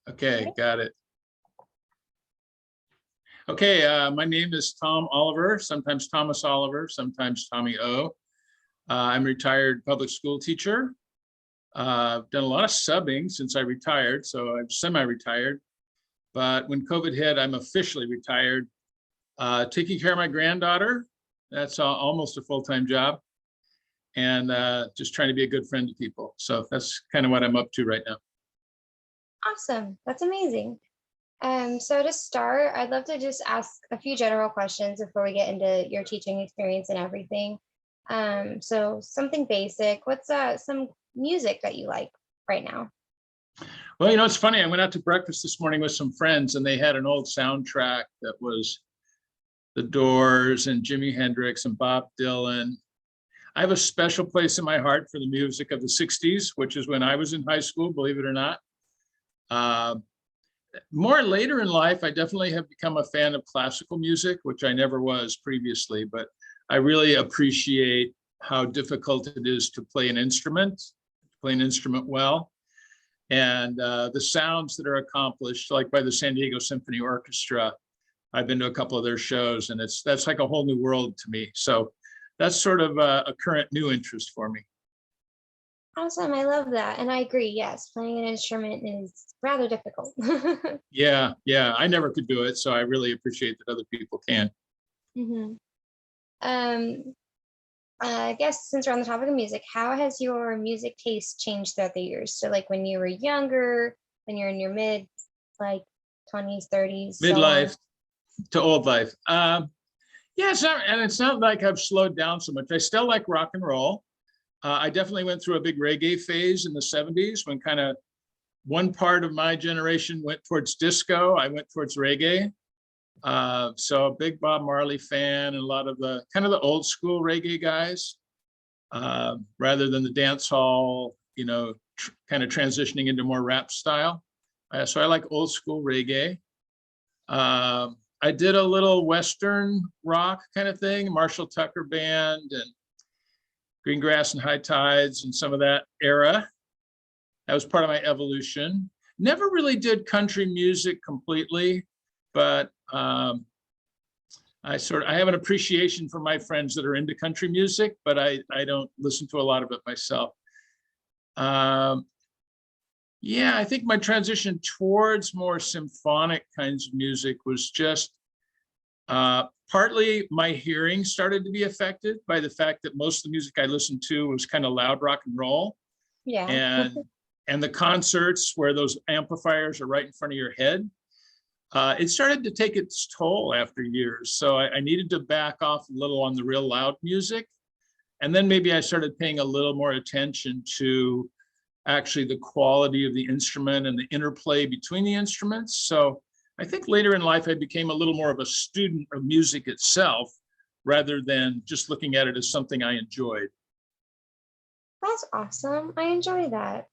Okay, got it. Okay, my name is Tom Oliver, sometimes Thomas Oliver, sometimes Tommy O. I'm a retired public school teacher. I've done a lot of subbing since I retired, so I'm semi-retired. But when COVID hit, I'm officially retired. Taking care of my granddaughter, that's almost a full-time job. And just trying to be a good friend to people. So that's kind of what I'm up to right now. Awesome. That's amazing. So to start, I'd love to just ask a few general questions before we get into your teaching experience and everything. So something basic. What's some music that you like right now? Well, you know, it's funny. I went out to breakfast this morning with some friends and they had an old soundtrack that was The Doors and Jimi Hendrix and Bob Dylan. I have a special place in my heart for the music of the 60s, which is when I was in high school, believe it or not. More later in life, I definitely have become a fan of classical music, which I never was previously, but I really appreciate how difficult it is to play an instrument well. And the sounds that are accomplished, like by the San Diego Symphony Orchestra. I've been to a couple of their shows and that's like a whole new world to me. So that's sort of a current new interest for me. Awesome. I love that. And I agree. Yes, playing an instrument is rather difficult. Yeah, I never could do it. So I really appreciate that other people can. Mm-hmm. I guess since we're on the topic of music, how has your music taste changed throughout the years? So like when you were younger, when you're in your mid, like 20s, 30s, Midlife so to old life. Yeah, it's not like I've slowed down so much. I still like rock and roll. I definitely went through a big reggae phase in the 70s when kind of one part of my generation went towards disco. I went towards reggae. So a big Bob Marley fan and a lot of the kind of the old school reggae guys, rather than the dance hall, you know, kind of transitioning into more rap style. So I like old school reggae. I did a little Western rock kind of thing, Marshall Tucker Band and Greengrass and High Tides and some of that era. That was part of my evolution. Never really did country music completely, but I have an appreciation for my friends that are into country music, but I don't listen to a lot of it myself. Yeah, I think my transition towards more symphonic kinds of music was just partly my hearing started to be affected by the fact that most of the music I listened to was kind of loud rock and roll. yeah. And the concerts where those amplifiers are right in front of your head, it started to take its toll after years. So I needed to back off a little on the real loud music. And then maybe I started paying a little more attention to actually the quality of the instrument and the interplay between the instruments. So I think later in life, I became a little more of a student of music itself, rather than just looking at it as something I enjoyed. That's awesome. I enjoy that.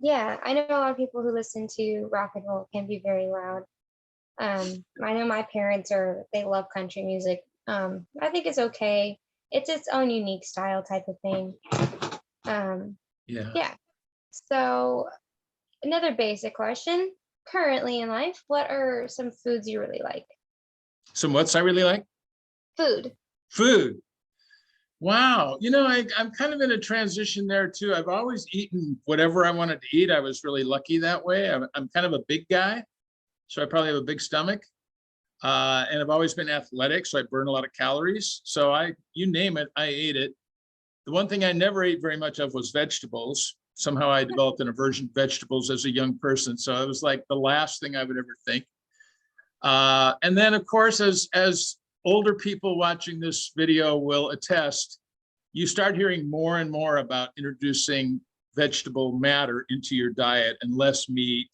Yeah, I know a lot of people who listen to rock and roll can be very loud. I know my parents they love country music. I think it's okay. It's its own unique style type of thing. Yeah. So another basic question. Currently in life, what are some foods you really like? Some what's I really like? Food. Wow. You know, I'm kind of in a transition there too. I've always eaten whatever I wanted to eat. I was really lucky that way. I'm kind of a big guy, so I probably have a big stomach. And I've always been athletic, so I burn a lot of calories. So you name it, I ate it. The one thing I never ate very much of was vegetables. Somehow I developed an aversion to vegetables as a young person. So it was like the last thing I would ever think. And then of course, as older people watching this video will attest, you start hearing more and more about introducing vegetable matter into your diet and less meat,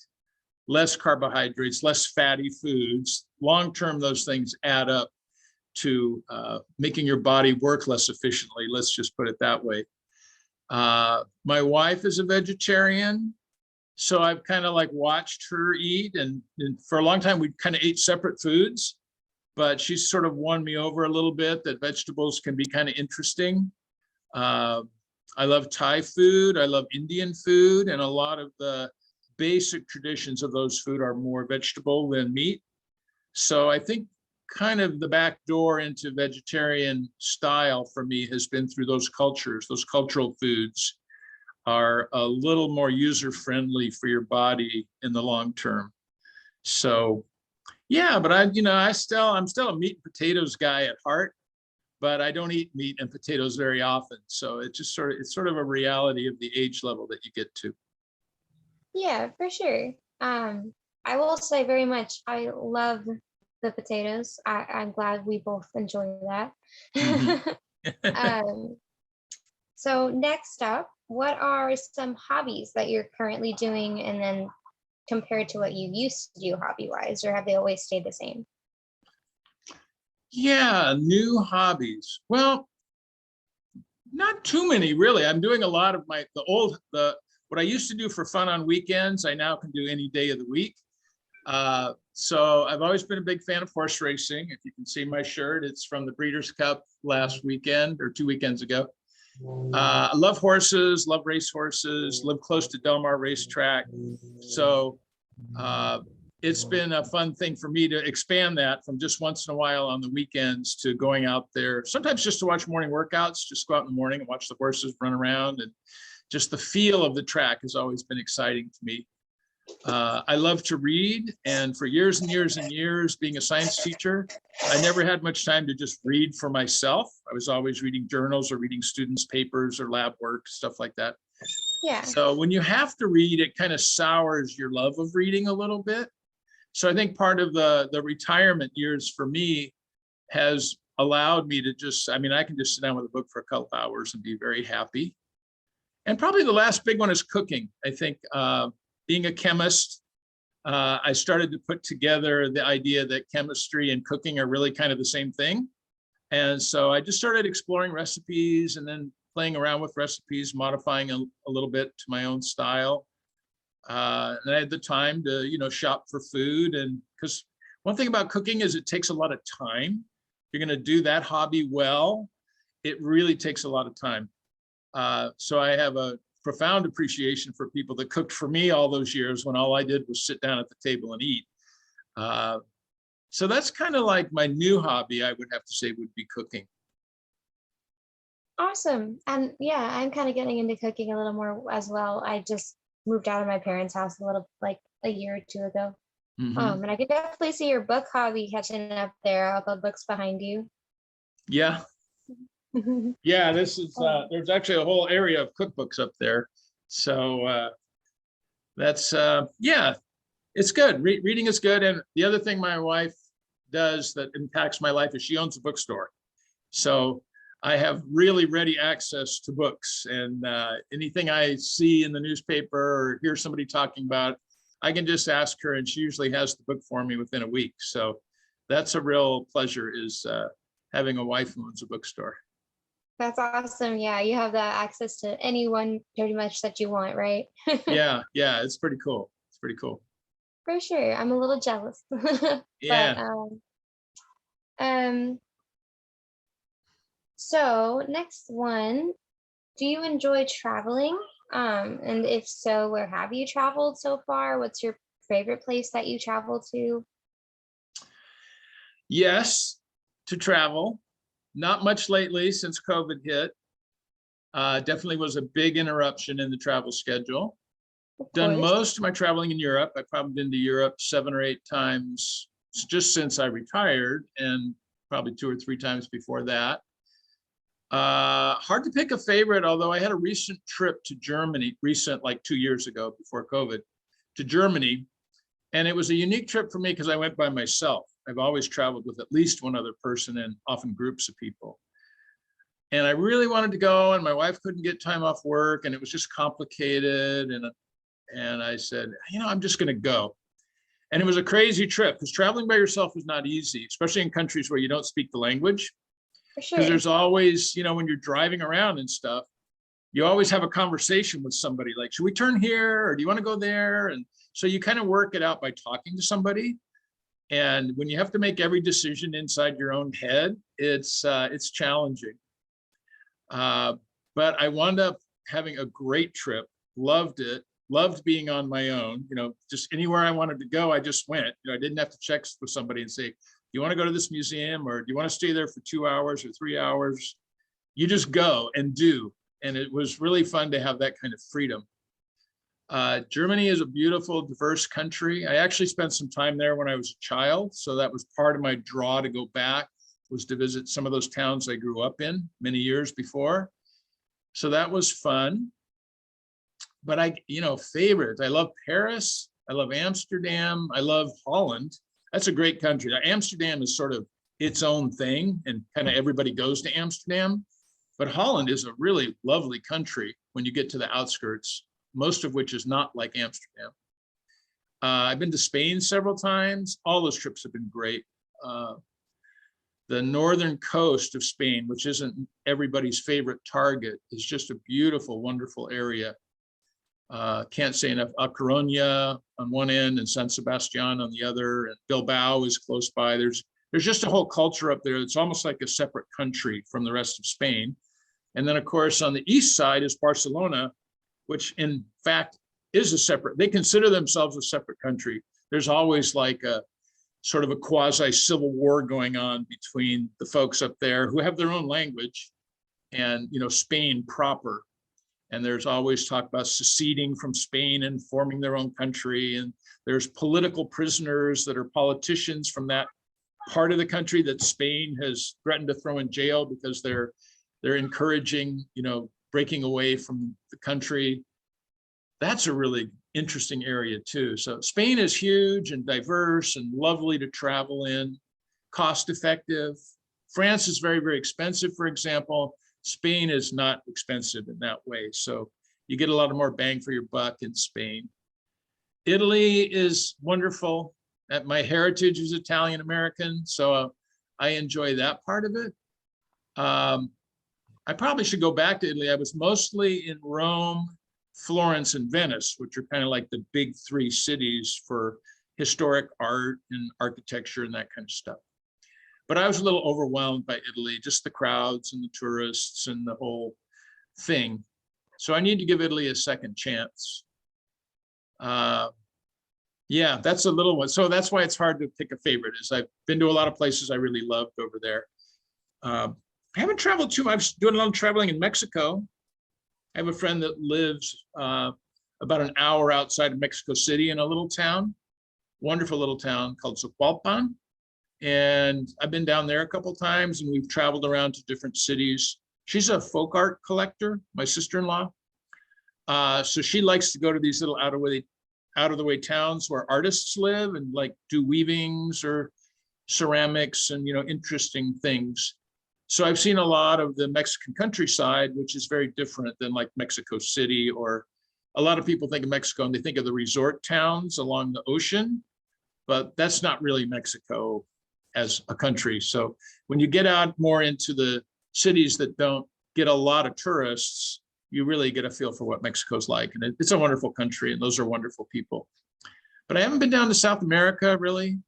less carbohydrates, less fatty foods. Long-term, those things add up to making your body work less efficiently. Let's just put it that way. My wife is a vegetarian, so I've kind of like watched her eat, and for a long time we kind of ate separate foods, but she's sort of won me over a little bit that vegetables can be kind of interesting. I love Thai food, I love Indian food, and a lot of the basic traditions of those food are more vegetable than meat. So I think kind of the back door into vegetarian style for me has been through those cultures. Those cultural foods are a little more user-friendly for your body in the long term. So yeah, but I'm still a meat and potatoes guy at heart, but I don't eat meat and potatoes very often. So it's sort of a reality of the age level that you get to. Yeah, for sure. I will say very much, I love the potatoes. I'm glad we both enjoy that. Mhm. um, so next up, what are some hobbies that you're currently doing, and then compared to what you used to do hobby-wise, or have they always stayed the same? Yeah, new hobbies. Well, not too many really. I'm doing a lot of what I used to do for fun on weekends, I now can do any day of the week. So I've always been a big fan of horse racing. If you can see my shirt, it's from the Breeders' Cup last weekend or 2 weekends ago. I love horses, love race horses, live close to Del Mar Racetrack. So it's been a fun thing for me to expand that from just once in a while on the weekends to going out there, sometimes just to watch morning workouts, just go out in the morning and watch the horses run around. And just the feel of the track has always been exciting to me. I love to read, and for years and years and years, being a science teacher, I never had much time to just read for myself. I was always reading journals or reading students' papers or lab work, stuff like that. Yeah. So when you have to read, it kind of sours your love of reading a little bit. So I think part of the retirement years for me has allowed me to I can just sit down with a book for a couple hours and be very happy. And probably the last big one is cooking. I think being a chemist, I started to put together the idea that chemistry and cooking are really kind of the same thing. And so I just started exploring recipes and then playing around with recipes, modifying a little bit to my own style. And I had the time to, shop for food. And because one thing about cooking is it takes a lot of time. If you're going to do that hobby well, it really takes a lot of time. So I have a profound appreciation for people that cooked for me all those years when all I did was sit down at the table and eat. So that's kind of like my new hobby, I would have to say, would be cooking. Awesome. And yeah, I'm kind of getting into cooking a little more as well. I just moved out of my parents' house like a year or two ago. Mhm. And I could definitely see your book hobby catching up there, all the books behind you. Yeah. Yeah, this is there's actually a whole area of cookbooks up there. So that's yeah, it's good. Reading is good. And the other thing my wife does that impacts my life is she owns a bookstore. So I have really ready access to books, and anything I see in the newspaper or hear somebody talking about, I can just ask her, and she usually has the book for me within a week. So that's a real pleasure, is having a wife who owns a bookstore. That's awesome. Yeah, you have that access to anyone pretty much that you want, right? Yeah, it's pretty cool. It's pretty cool. For sure. I'm a little jealous. But Yeah. um so next one, do you enjoy traveling? And if so, where have you traveled so far? What's your favorite place that you travel to? Yes, to travel. Not much lately since COVID hit. Definitely was a big interruption in the travel schedule. Of Done course. most of my traveling in Europe. I've probably been to Europe 7 or 8 times just since I retired, and probably 2 or 3 times before that. Hard to pick a favorite, although I had a recent trip to Germany, like 2 years ago before COVID, to Germany. And it was a unique trip for me because I went by myself. I've always traveled with at least one other person, and often groups of people. And I really wanted to go, and my wife couldn't get time off work, and it was just complicated. And I said, I'm just going to go. And it was a crazy trip because traveling by yourself is not easy, especially in countries where you don't speak the language. For Because sure. there's always, when you're driving around and stuff, you always have a conversation with somebody like, should we turn here, or do you want to go there? And so you kind of work it out by talking to somebody. And when you have to make every decision inside your own head, it's challenging. But I wound up having a great trip, loved it. loved being on my own, just anywhere I wanted to go, I just went. I didn't have to check with somebody and say, do you want to go to this museum, or do you want to stay there for 2 hours or 3 hours? You just go and do. And it was really fun to have that kind of freedom. Germany is a beautiful, diverse country. I actually spent some time there when I was a child. So that was part of my draw to go back, was to visit some of those towns I grew up in many years before. So that was fun. But favorites, I love Paris. I love Amsterdam. I love Holland. That's a great country. Amsterdam is sort of its own thing, and kind of everybody goes to Amsterdam. But Holland is a really lovely country when you get to the outskirts, most of which is not like Amsterdam. I've been to Spain several times. All those trips have been great. The northern coast of Spain, which isn't everybody's favorite target, is just a beautiful, wonderful area. Can't say enough. A Coruña on one end and San Sebastian on the other, and Bilbao is close by. There's just a whole culture up there. It's almost like a separate country from the rest of Spain. And then, of course, on the east side is Barcelona, which in fact is a separate, they consider themselves a separate country. There's always like a sort of a quasi civil war going on between the folks up there who have their own language and, Spain proper. And there's always talk about seceding from Spain and forming their own country. And there's political prisoners that are politicians from that part of the country that Spain has threatened to throw in jail because they're encouraging, breaking away from the country. That's a really interesting area too. So Spain is huge and diverse and lovely to travel in, cost effective. France is very, very expensive, for example. Spain is not expensive in that way. So you get a lot of more bang for your buck in Spain. Italy is wonderful. My heritage is Italian American, so I enjoy that part of it. I probably should go back to Italy. I was mostly in Rome, Florence, and Venice, which are kind of like the big three cities for historic art and architecture and that kind of stuff. But I was a little overwhelmed by Italy, just the crowds and the tourists and the whole thing. So I need to give Italy a second chance. Yeah, that's a little one. So that's why it's hard to pick a favorite, is I've been to a lot of places I really loved over there. I haven't traveled too much. I'm doing a lot of traveling in Mexico. I have a friend that lives about an hour outside of Mexico City in a little town, wonderful little town called Zacualpan. And I've been down there a couple of times, and we've traveled around to different cities. She's a folk art collector, my sister-in-law. So she likes to go to these little out of the way towns where artists live and like do weavings or ceramics and, interesting things. So I've seen a lot of the Mexican countryside, which is very different than like Mexico City, or a lot of people think of Mexico and they think of the resort towns along the ocean, but that's not really Mexico as a country. So when you get out more into the cities that don't get a lot of tourists, you really get a feel for what Mexico's like. And it's a wonderful country, and those are wonderful people. But I haven't been down to South America, really.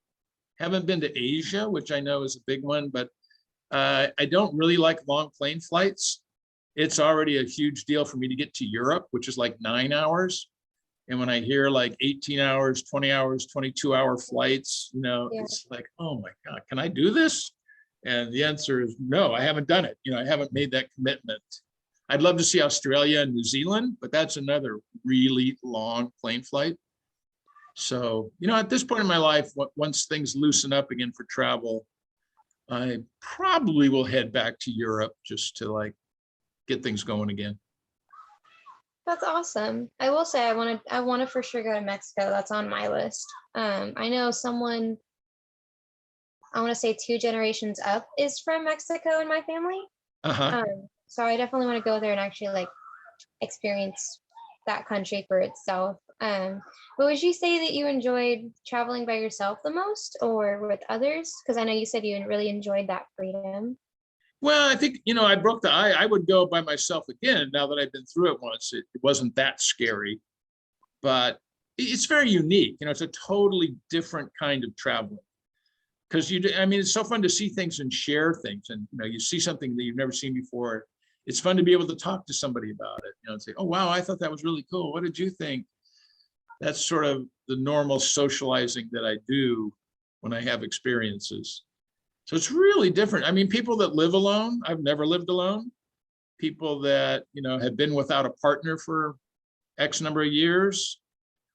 Haven't been to Asia, which I know is a big one, but I don't really like long plane flights. It's already a huge deal for me to get to Europe, which is like 9 hours. And when I hear like 18 hours, 20 hours, 22-hour flights, It's like, oh my God, can I do this? And the answer is no, I haven't done it. I haven't made that commitment. I'd love to see Australia and New Zealand, but that's another really long plane flight. So, at this point in my life, once things loosen up again for travel, I probably will head back to Europe just to get things going again. That's awesome. I will say I want to for sure go to Mexico. That's on my list. I know someone, I want to say 2 generations up, is from Mexico in my family. So I definitely want to go there and actually experience that country for itself. But would you say that you enjoyed traveling by yourself the most, or with others? Because I know you said you really enjoyed that freedom. Well, I think, I broke the eye. I would go by myself again now that I've been through it once. It wasn't that scary, but it's very unique. It's a totally different kind of traveling. Because it's so fun to see things and share things. And, you see something that you've never seen before. It's fun to be able to talk to somebody about it, and say, oh, wow, I thought that was really cool. What did you think? that's sort of the normal socializing that I do when I have experiences. So it's really different. I mean, people that live alone, I've never lived alone. People that, have been without a partner for X number of years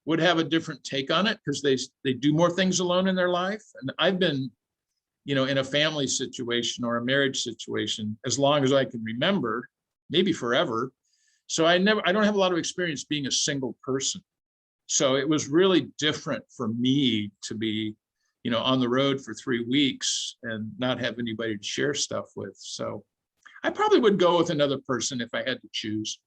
would have a different take on it because they do more things alone in their life. And I've been, in a family situation or a marriage situation as long as I can remember, maybe forever. So I don't have a lot of experience being a single person. So it was really different for me to be, on the road for 3 weeks and not have anybody to share stuff with. So I probably would go with another person if I had to choose.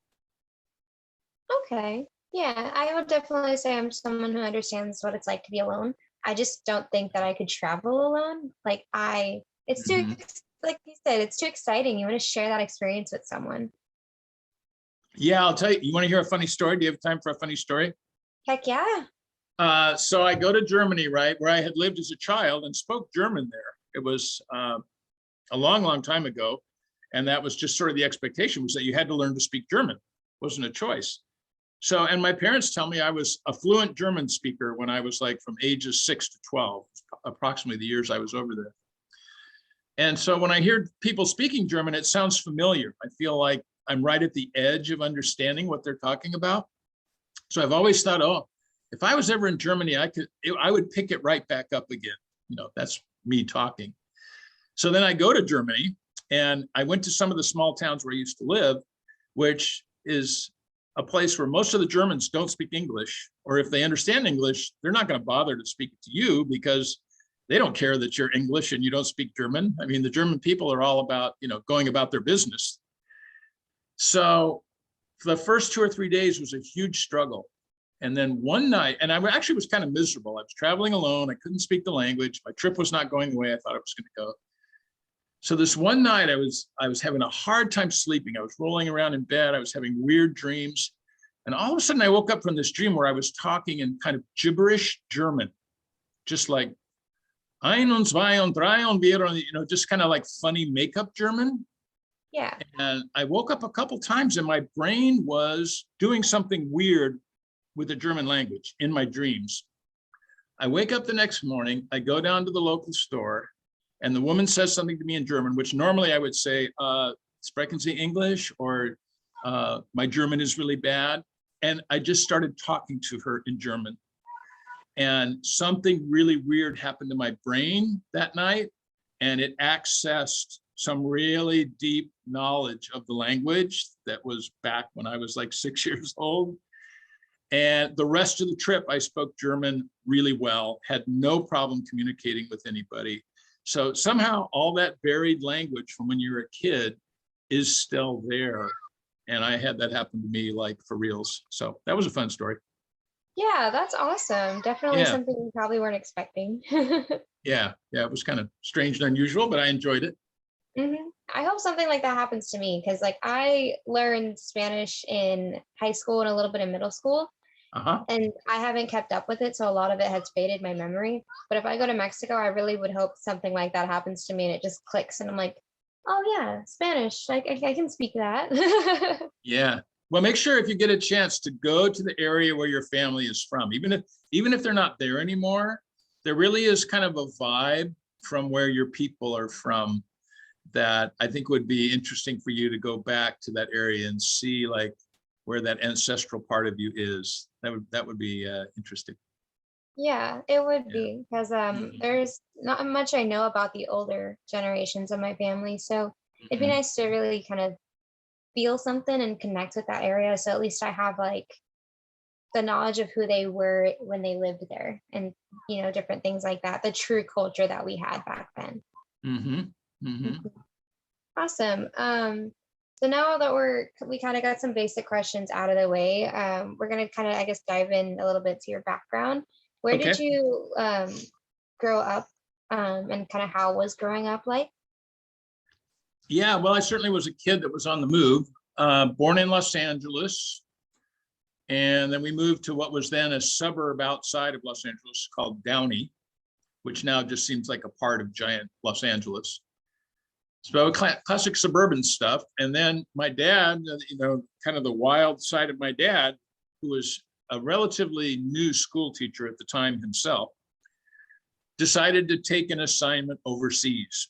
Okay. Yeah, I would definitely say I'm someone who understands what it's like to be alone. I just don't think that I could travel alone. It's too, like you said, it's too exciting. You want to share that experience with someone. Yeah, I'll tell you. You want to hear a funny story? Do you have time for a funny story? Heck yeah. So I go to Germany, right, where I had lived as a child and spoke German there. It was a long, long time ago. And that was just sort of the expectation, was that you had to learn to speak German. It wasn't a choice. So, and my parents tell me I was a fluent German speaker when I was like from ages 6 to 12, approximately the years I was over there. And so when I hear people speaking German, it sounds familiar. I feel like I'm right at the edge of understanding what they're talking about. So I've always thought, oh, if I was ever in Germany, I would pick it right back up again. That's me talking. So then I go to Germany and I went to some of the small towns where I used to live, which is a place where most of the Germans don't speak English, or if they understand English, they're not going to bother to speak to you because they don't care that you're English and you don't speak German. I mean, the German people are all about, going about their business. So for the first 2 or 3 days was a huge struggle. And then one night, and I actually was kind of miserable. I was traveling alone. I couldn't speak the language. My trip was not going the way I thought it was going to go. So this one night I was having a hard time sleeping. I was rolling around in bed. I was having weird dreams. And all of a sudden I woke up from this dream where I was talking in kind of gibberish German, just like ein und zwei und drei und vier, just kind of like funny makeup German. Yeah. And I woke up a couple times and my brain was doing something weird with the German language in my dreams. I wake up the next morning, I go down to the local store, and the woman says something to me in German, which normally I would say, sprechen Sie English, or my German is really bad. And I just started talking to her in German. And something really weird happened to my brain that night, and it accessed some really deep knowledge of the language that was back when I was like 6 years old. And the rest of the trip, I spoke German really well, had no problem communicating with anybody. So somehow all that buried language from when you were a kid is still there. And I had that happen to me like for reals. So that was a fun story. Yeah, that's awesome. Definitely something you probably weren't expecting. Yeah, it was kind of strange and unusual, but I enjoyed it. I hope something like that happens to me, because I learned Spanish in high school and a little bit in middle school. And I haven't kept up with it, so a lot of it has faded my memory. But if I go to Mexico, I really would hope something like that happens to me and it just clicks and I'm like, oh yeah, Spanish, I can speak that. Yeah. Well, make sure if you get a chance to go to the area where your family is from, even if they're not there anymore, there really is kind of a vibe from where your people are from that I think would be interesting for you to go back to that area and see like where that ancestral part of you is. That would be interesting. Yeah, it would be, because there's not much I know about the older generations of my family. So it'd be nice to really kind of feel something and connect with that area. So at least I have like the knowledge of who they were when they lived there, and different things like that, the true culture that we had back then. Awesome. So now that we kind of got some basic questions out of the way, we're going to kind of, I guess, dive in a little bit to your background. Where did you grow up, and kind of how was growing up like? Yeah, well, I certainly was a kid that was on the move, born in Los Angeles. And then we moved to what was then a suburb outside of Los Angeles called Downey, which now just seems like a part of giant Los Angeles. So classic suburban stuff. And then my dad, kind of the wild side of my dad, who was a relatively new school teacher at the time himself, decided to take an assignment overseas.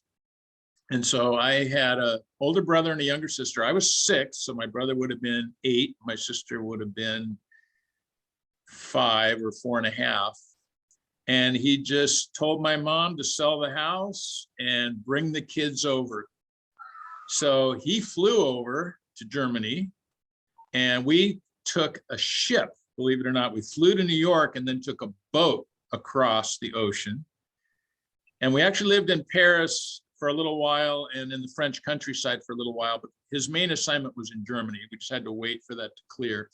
And so I had an older brother and a younger sister. I was 6, so my brother would have been 8. My sister would have been 5 or 4.5. And he just told my mom to sell the house and bring the kids over. So he flew over to Germany, and we took a ship, believe it or not. We flew to New York and then took a boat across the ocean. And we actually lived in Paris for a little while and in the French countryside for a little while, but his main assignment was in Germany. We just had to wait for that to clear.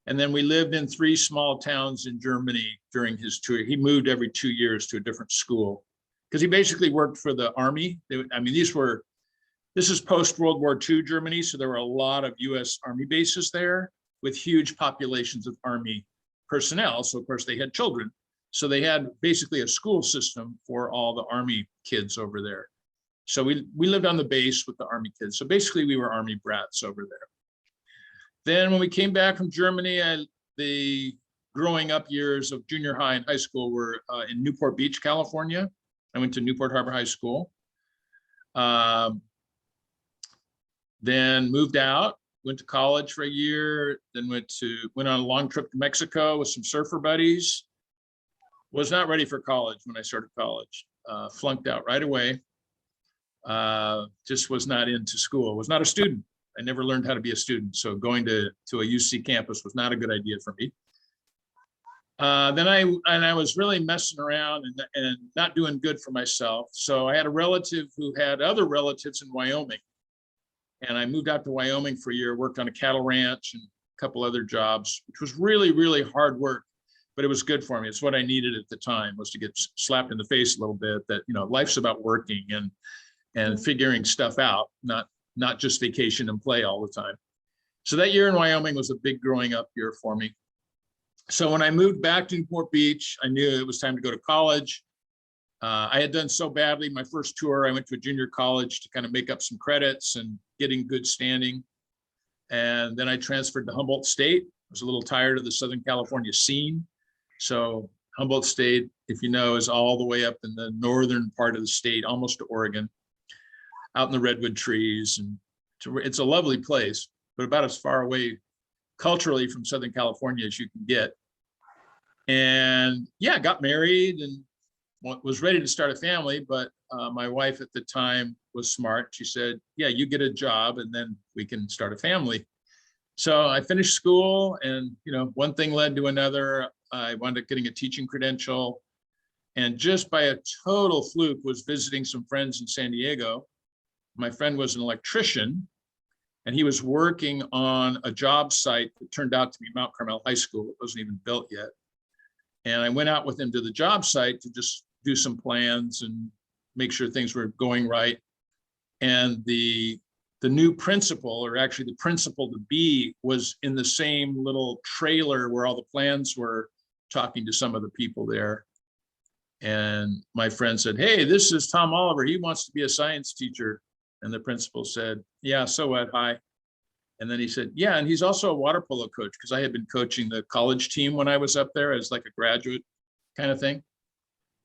And then we lived in 3 small towns in Germany during his tour. He moved every 2 years to a different school because he basically worked for the army. I mean, this is post-World War II Germany, so there were a lot of US Army bases there with huge populations of Army personnel. So of course they had children. So they had basically a school system for all the Army kids over there. So we lived on the base with the Army kids. So basically we were Army brats over there. Then when we came back from Germany, the growing up years of junior high and high school were in Newport Beach, California. I went to Newport Harbor High School. Then moved out, went to college for a year, then went on a long trip to Mexico with some surfer buddies. Was not ready for college when I started college. Flunked out right away. Just was not into school, was not a student. I never learned how to be a student. So going to a UC campus was not a good idea for me. Then I was really messing around and not doing good for myself. So I had a relative who had other relatives in Wyoming. And I moved out to Wyoming for a year, worked on a cattle ranch and a couple other jobs, which was really, really hard work, but it was good for me. It's what I needed at the time, was to get slapped in the face a little bit that, life's about working and figuring stuff out, not just vacation and play all the time. So that year in Wyoming was a big growing up year for me. So when I moved back to Newport Beach, I knew it was time to go to college. I had done so badly my first tour. I went to a junior college to kind of make up some credits and getting good standing. And then I transferred to Humboldt State. I was a little tired of the Southern California scene. So Humboldt State, if you know, is all the way up in the northern part of the state, almost to Oregon, out in the redwood trees. And it's a lovely place, but about as far away culturally from Southern California as you can get. And yeah, got married and was ready to start a family, but my wife at the time was smart. She said, yeah, you get a job and then we can start a family. So I finished school and, one thing led to another. I wound up getting a teaching credential, and just by a total fluke was visiting some friends in San Diego. My friend was an electrician and he was working on a job site that turned out to be Mount Carmel High School. It wasn't even built yet. And I went out with him to the job site to just do some plans and make sure things were going right. And the new principal, or actually the principal to be, was in the same little trailer where all the plans were, talking to some of the people there. And my friend said, hey, this is Tom Oliver. He wants to be a science teacher. And the principal said, yeah, so what, hi. And then he said, yeah, and he's also a water polo coach, because I had been coaching the college team when I was up there as like a graduate kind of thing.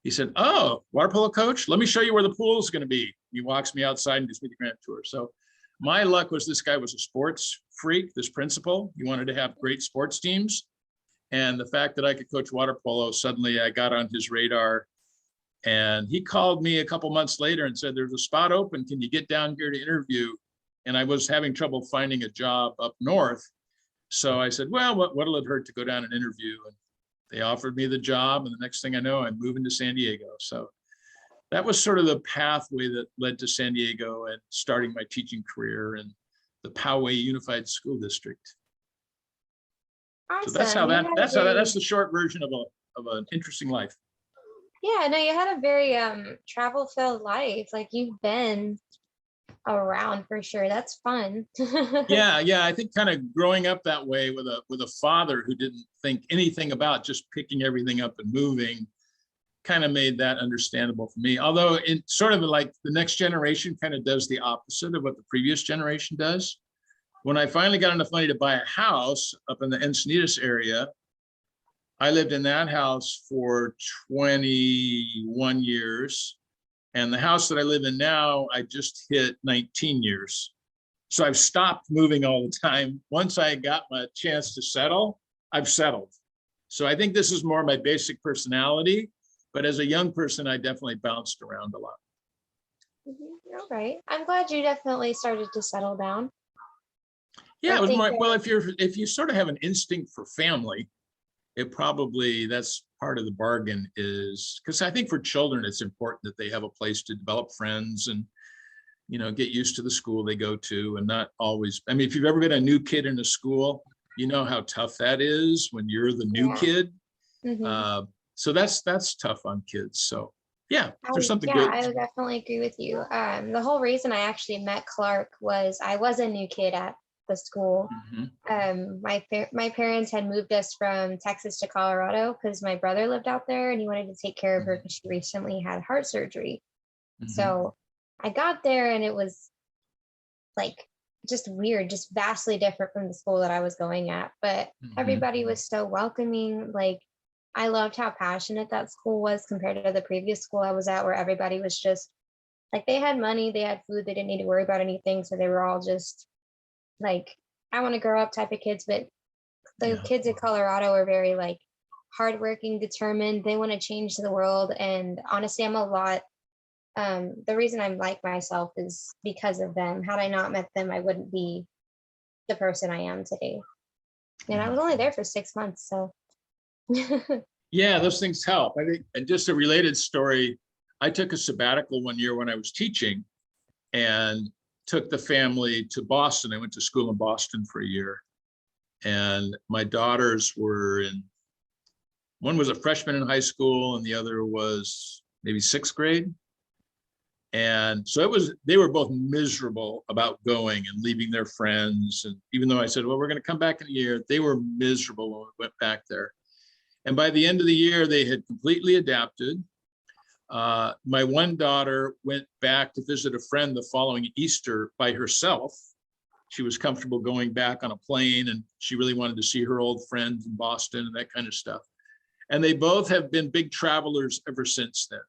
He said, oh, water polo coach, let me show you where the pool is going to be. He walks me outside and gives me the grand tour. So my luck was this guy was a sports freak, this principal. He wanted to have great sports teams. And the fact that I could coach water polo, suddenly I got on his radar. And he called me a couple months later and said, there's a spot open. Can you get down here to interview? And I was having trouble finding a job up north. So I said, well, what'll it hurt to go down and interview? And they offered me the job. And the next thing I know, I'm moving to San Diego. So that was sort of the pathway that led to San Diego and starting my teaching career in the Poway Unified School District. Awesome. So that's the short version of an interesting life. Yeah, no, you had a very travel-filled life. Like, you've been around for sure. That's fun. Yeah. I think kind of growing up that way with a father who didn't think anything about just picking everything up and moving kind of made that understandable for me. Although it's sort of like the next generation kind of does the opposite of what the previous generation does. When I finally got enough money to buy a house up in the Encinitas area, I lived in that house for 21 years. And the house that I live in now, I just hit 19 years. So I've stopped moving all the time. Once I got my chance to settle, I've settled. So I think this is more my basic personality. But as a young person, I definitely bounced around a lot. All right. I'm glad you definitely started to settle down. Yeah, it was more, well, if you sort of have an instinct for family, it probably, that's part of the bargain, is because I think for children, it's important that they have a place to develop friends and, you know, get used to the school they go to, and not always, I mean, if you've ever been a new kid in a school, you know how tough that is when you're the new kid. So that's tough on kids. So yeah, there's something good. I would definitely agree with you. The whole reason I actually met Clark was I was a new kid at the school. My parents had moved us from Texas to Colorado because my brother lived out there and he wanted to take care of her because she recently had heart surgery. So I got there and it was like just weird, just vastly different from the school that I was going at. But everybody was so welcoming. Like, I loved how passionate that school was compared to the previous school I was at, where everybody was just like, they had money, they had food, they didn't need to worry about anything. So they were all just like, I want to grow up type of kids. But the kids in Colorado are very like hardworking, determined. They want to change the world. And honestly, I'm a lot. The reason I'm like myself is because of them. Had I not met them, I wouldn't be the person I am today. And I was only there for 6 months, so. Yeah, those things help. I think, and just a related story, I took a sabbatical one year when I was teaching and took the family to Boston. I went to school in Boston for a year. And my daughters were in, one was a freshman in high school and the other was maybe 6th grade. And so it was, they were both miserable about going and leaving their friends. And even though I said, well, we're going to come back in a year, they were miserable when we went back there. And by the end of the year, they had completely adapted. My one daughter went back to visit a friend the following Easter by herself. She was comfortable going back on a plane and she really wanted to see her old friends in Boston and that kind of stuff. And they both have been big travelers ever since then.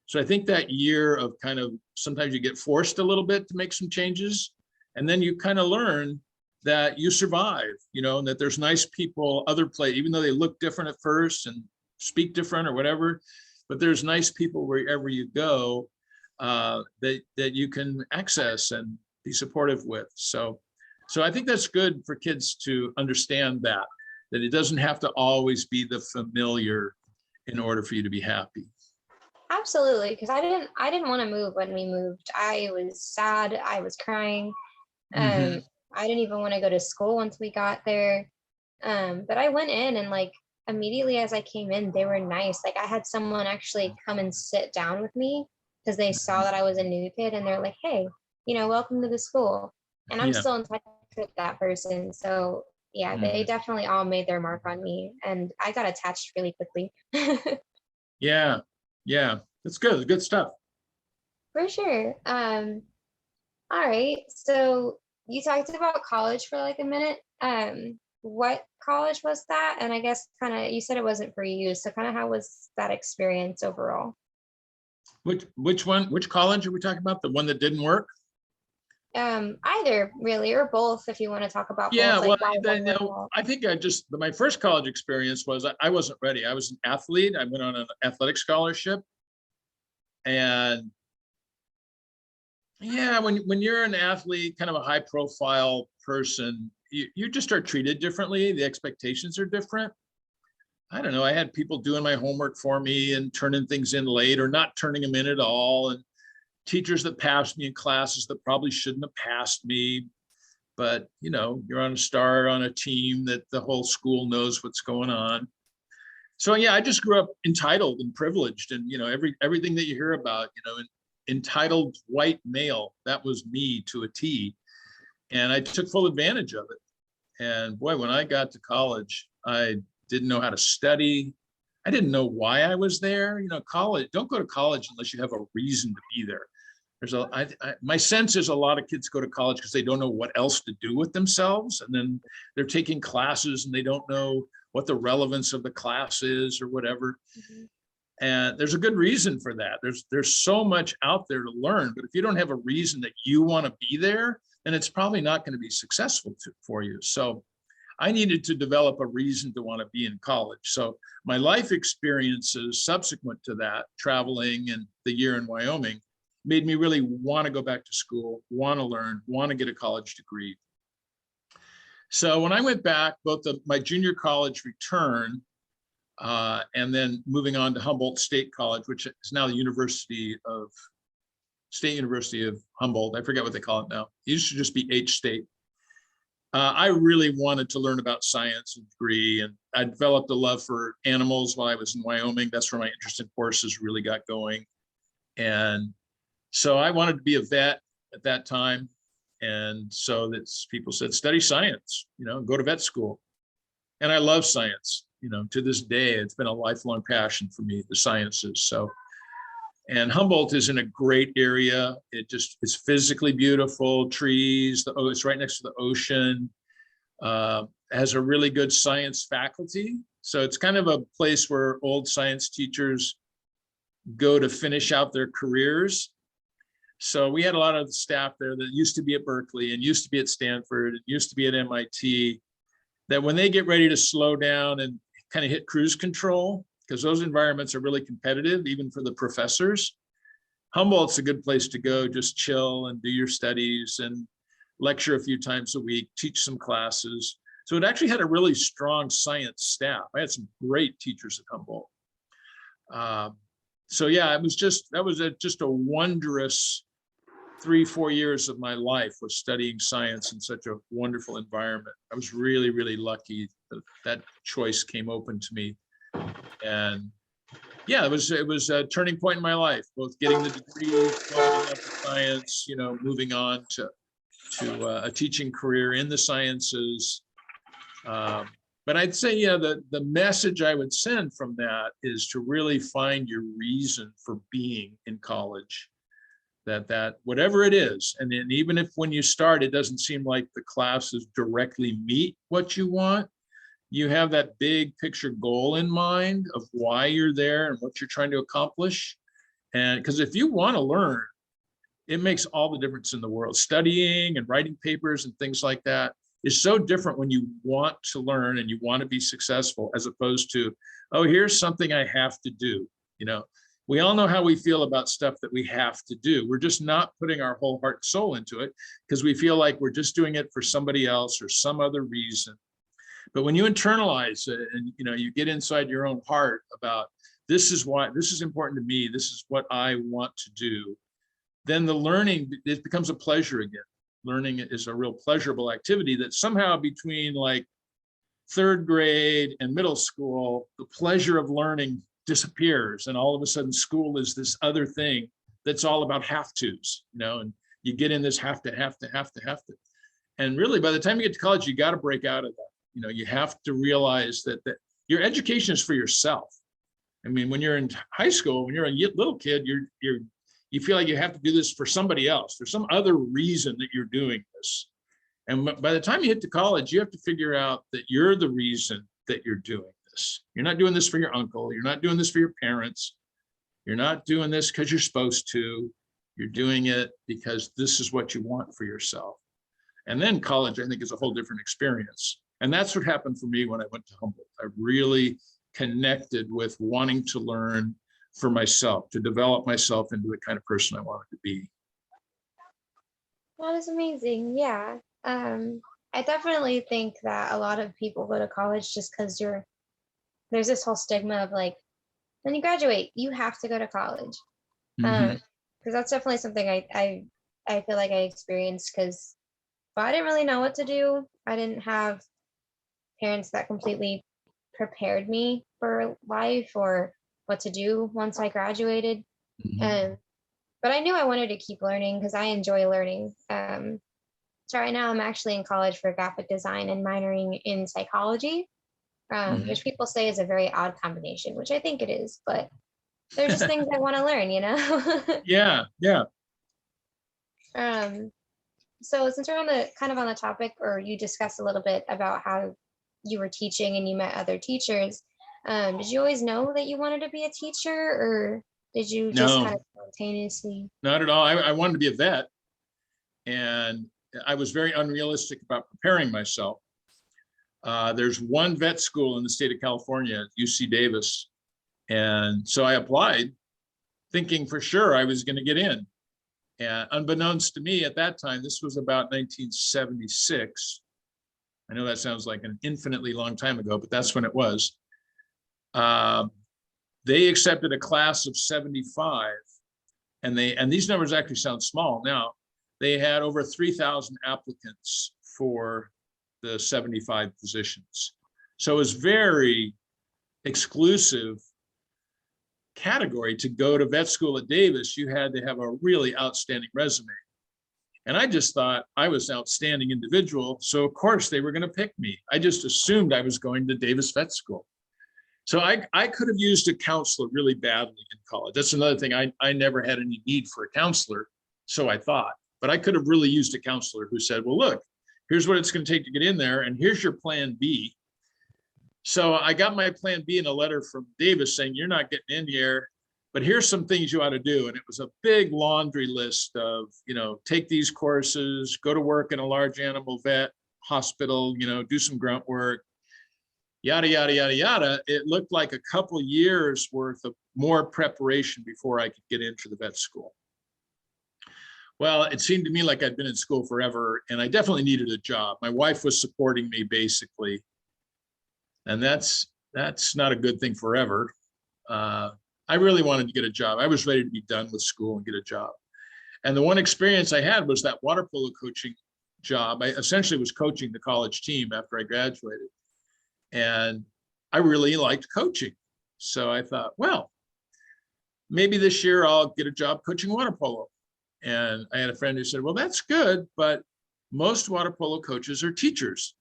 So I think that year of kind of, sometimes you get forced a little bit to make some changes, and then you kind of learn that you survive, you know, and that there's nice people other places, even though they look different at first and speak different or whatever, but there's nice people wherever you go that you can access and be supportive with. So I think that's good for kids to understand that it doesn't have to always be the familiar in order for you to be happy. Absolutely, because I didn't want to move when we moved. I was sad. I was crying. I didn't even want to go to school once we got there. But I went in and like immediately as I came in, they were nice. Like I had someone actually come and sit down with me because they saw that I was a new kid and they're like, hey, you know, welcome to the school. And I'm still in touch with that person. So yeah, they definitely all made their mark on me and I got attached really quickly. Yeah, that's good. Good stuff. For sure. All right. So you talked about college for like a minute. What college was that? And I guess kind of you said it wasn't for you. So kind of how was that experience overall? Which one? Which college are we talking about? The one that didn't work? Either really, or both, if you want to talk about yeah, both. well, I think my first college experience was I wasn't ready. I was an athlete. I went on an athletic scholarship. And yeah, when you're an athlete, kind of a high profile person, you just are treated differently. The expectations are different. I don't know. I had people doing my homework for me and turning things in late or not turning them in at all. And teachers that passed me in classes that probably shouldn't have passed me. But, you know, you're on a team that the whole school knows what's going on. So, yeah, I just grew up entitled and privileged and, you know, everything that you hear about, you know, entitled white male, that was me to a T. And I took full advantage of it. And boy, when I got to college, I didn't know how to study. I didn't know why I was there. You know, college, don't go to college unless you have a reason to be there. my sense is a lot of kids go to college because they don't know what else to do with themselves. And then they're taking classes and they don't know what the relevance of the class is or whatever. Mm-hmm. And there's a good reason for that. There's so much out there to learn, but if you don't have a reason that you want to be there, then it's probably not going to be successful for you. So I needed to develop a reason to want to be in college. So my life experiences subsequent to that, traveling and the year in Wyoming, made me really want to go back to school, want to learn, want to get a college degree. So when I went back, both my junior college return and then moving on to Humboldt State College, which is now the State University of Humboldt. I forget what they call it now. It used to just be H State. I really wanted to learn about science and degree, and I developed a love for animals while I was in Wyoming. That's where my interest in horses really got going. And so I wanted to be a vet at that time. And so people said, study science, go to vet school. And I love science, to this day, it's been a lifelong passion for me, the sciences. So, and Humboldt is in a great area. It's physically beautiful, trees, it's right next to the ocean, has a really good science faculty. So it's kind of a place where old science teachers go to finish out their careers. So we had a lot of staff there that used to be at Berkeley and used to be at Stanford, and used to be at MIT, that when they get ready to slow down and kind of hit cruise control, because those environments are really competitive, even for the professors, Humboldt's a good place to go, just chill and do your studies and lecture a few times a week, teach some classes. So it actually had a really strong science staff. I had some great teachers at Humboldt. So yeah, that was just a wondrous 3-4 years of my life, was studying science in such a wonderful environment. I was really, really lucky that choice came open to me. And yeah, it was a turning point in my life, both getting the degree, going up to science, moving on to a teaching career in the sciences. But I'd say, the message I would send from that is to really find your reason for being in college, that whatever it is. And then even if when you start, it doesn't seem like the classes directly meet what you want, you have that big picture goal in mind of why you're there and what you're trying to accomplish. And because if you want to learn, it makes all the difference in the world. Studying and writing papers and things like that is so different when you want to learn and you want to be successful, as opposed to, oh, here's something I have to do. We all know how we feel about stuff that we have to do. We're just not putting our whole heart and soul into it because we feel like we're just doing it for somebody else or some other reason. But when you internalize it and you get inside your own heart about, this is why this is important to me, this is what I want to do, then the learning, it becomes a pleasure again. Learning is a real pleasurable activity that somehow between like 3rd grade and middle school, the pleasure of learning disappears. And all of a sudden school is this other thing that's all about have tos, and you get in this have to. And really by the time you get to college, you got to break out of that. You have to realize that your education is for yourself. I mean, when you're in high school, when you're a little kid, you feel like you have to do this for somebody else. There's some other reason that you're doing this. And by the time you hit to college, you have to figure out that you're the reason that you're doing this. You're not doing this for your uncle. You're not doing this for your parents. You're not doing this because you're supposed to. You're doing it because this is what you want for yourself. And then college, I think, is a whole different experience. And that's what happened for me when I went to Humboldt. I really connected with wanting to learn for myself, to develop myself into the kind of person I wanted to be. That is amazing. Yeah. I definitely think that a lot of people go to college just because there's this whole stigma of like, when you graduate, you have to go to college. Because that's definitely something I feel like I experienced, because I didn't really know what to do. I didn't have parents that completely prepared me for life or what to do once I graduated. But I knew I wanted to keep learning because I enjoy learning. So right now I'm actually in college for graphic design and minoring in psychology, which people say is a very odd combination, which I think it is, but they're just things I want to learn, Yeah. So since we're on the kind of on the topic, or you discussed a little bit about how you were teaching and you met other teachers, did you always know that you wanted to be a teacher, or did you just kind No, of spontaneously? not at all. I wanted to be a vet, and I was very unrealistic about preparing myself. There's one vet school in the state of California, UC Davis. And so I applied thinking for sure I was going to get in. And unbeknownst to me at that time, this was about 1976. I know that sounds like an infinitely long time ago, but that's when it was. They accepted a class of 75, and these numbers actually sound small now. They had over 3,000 applicants for the 75 positions. So it was very exclusive category to go to vet school at Davis. You had to have a really outstanding resume. And I just thought I was an outstanding individual. So of course they were going to pick me. I just assumed I was going to Davis Vet School. So I could have used a counselor really badly in college. That's another thing. I never had any need for a counselor, so I thought. But I could have really used a counselor who said, well, look, here's what it's going to take to get in there, and here's your plan B. So I got my plan B in a letter from Davis saying, you're not getting in here, but here's some things you ought to do. And it was a big laundry list of, take these courses, go to work in a large animal vet hospital, do some grunt work, yada, yada, yada, yada. It looked like a couple years worth of more preparation before I could get into the vet school. Well, it seemed to me like I'd been in school forever, and I definitely needed a job. My wife was supporting me basically, and that's not a good thing forever. I really wanted to get a job. I was ready to be done with school and get a job. And the one experience I had was that water polo coaching job. I essentially was coaching the college team after I graduated, and I really liked coaching. So I thought, well, maybe this year I'll get a job coaching water polo. And I had a friend who said, well, that's good, but most water polo coaches are teachers.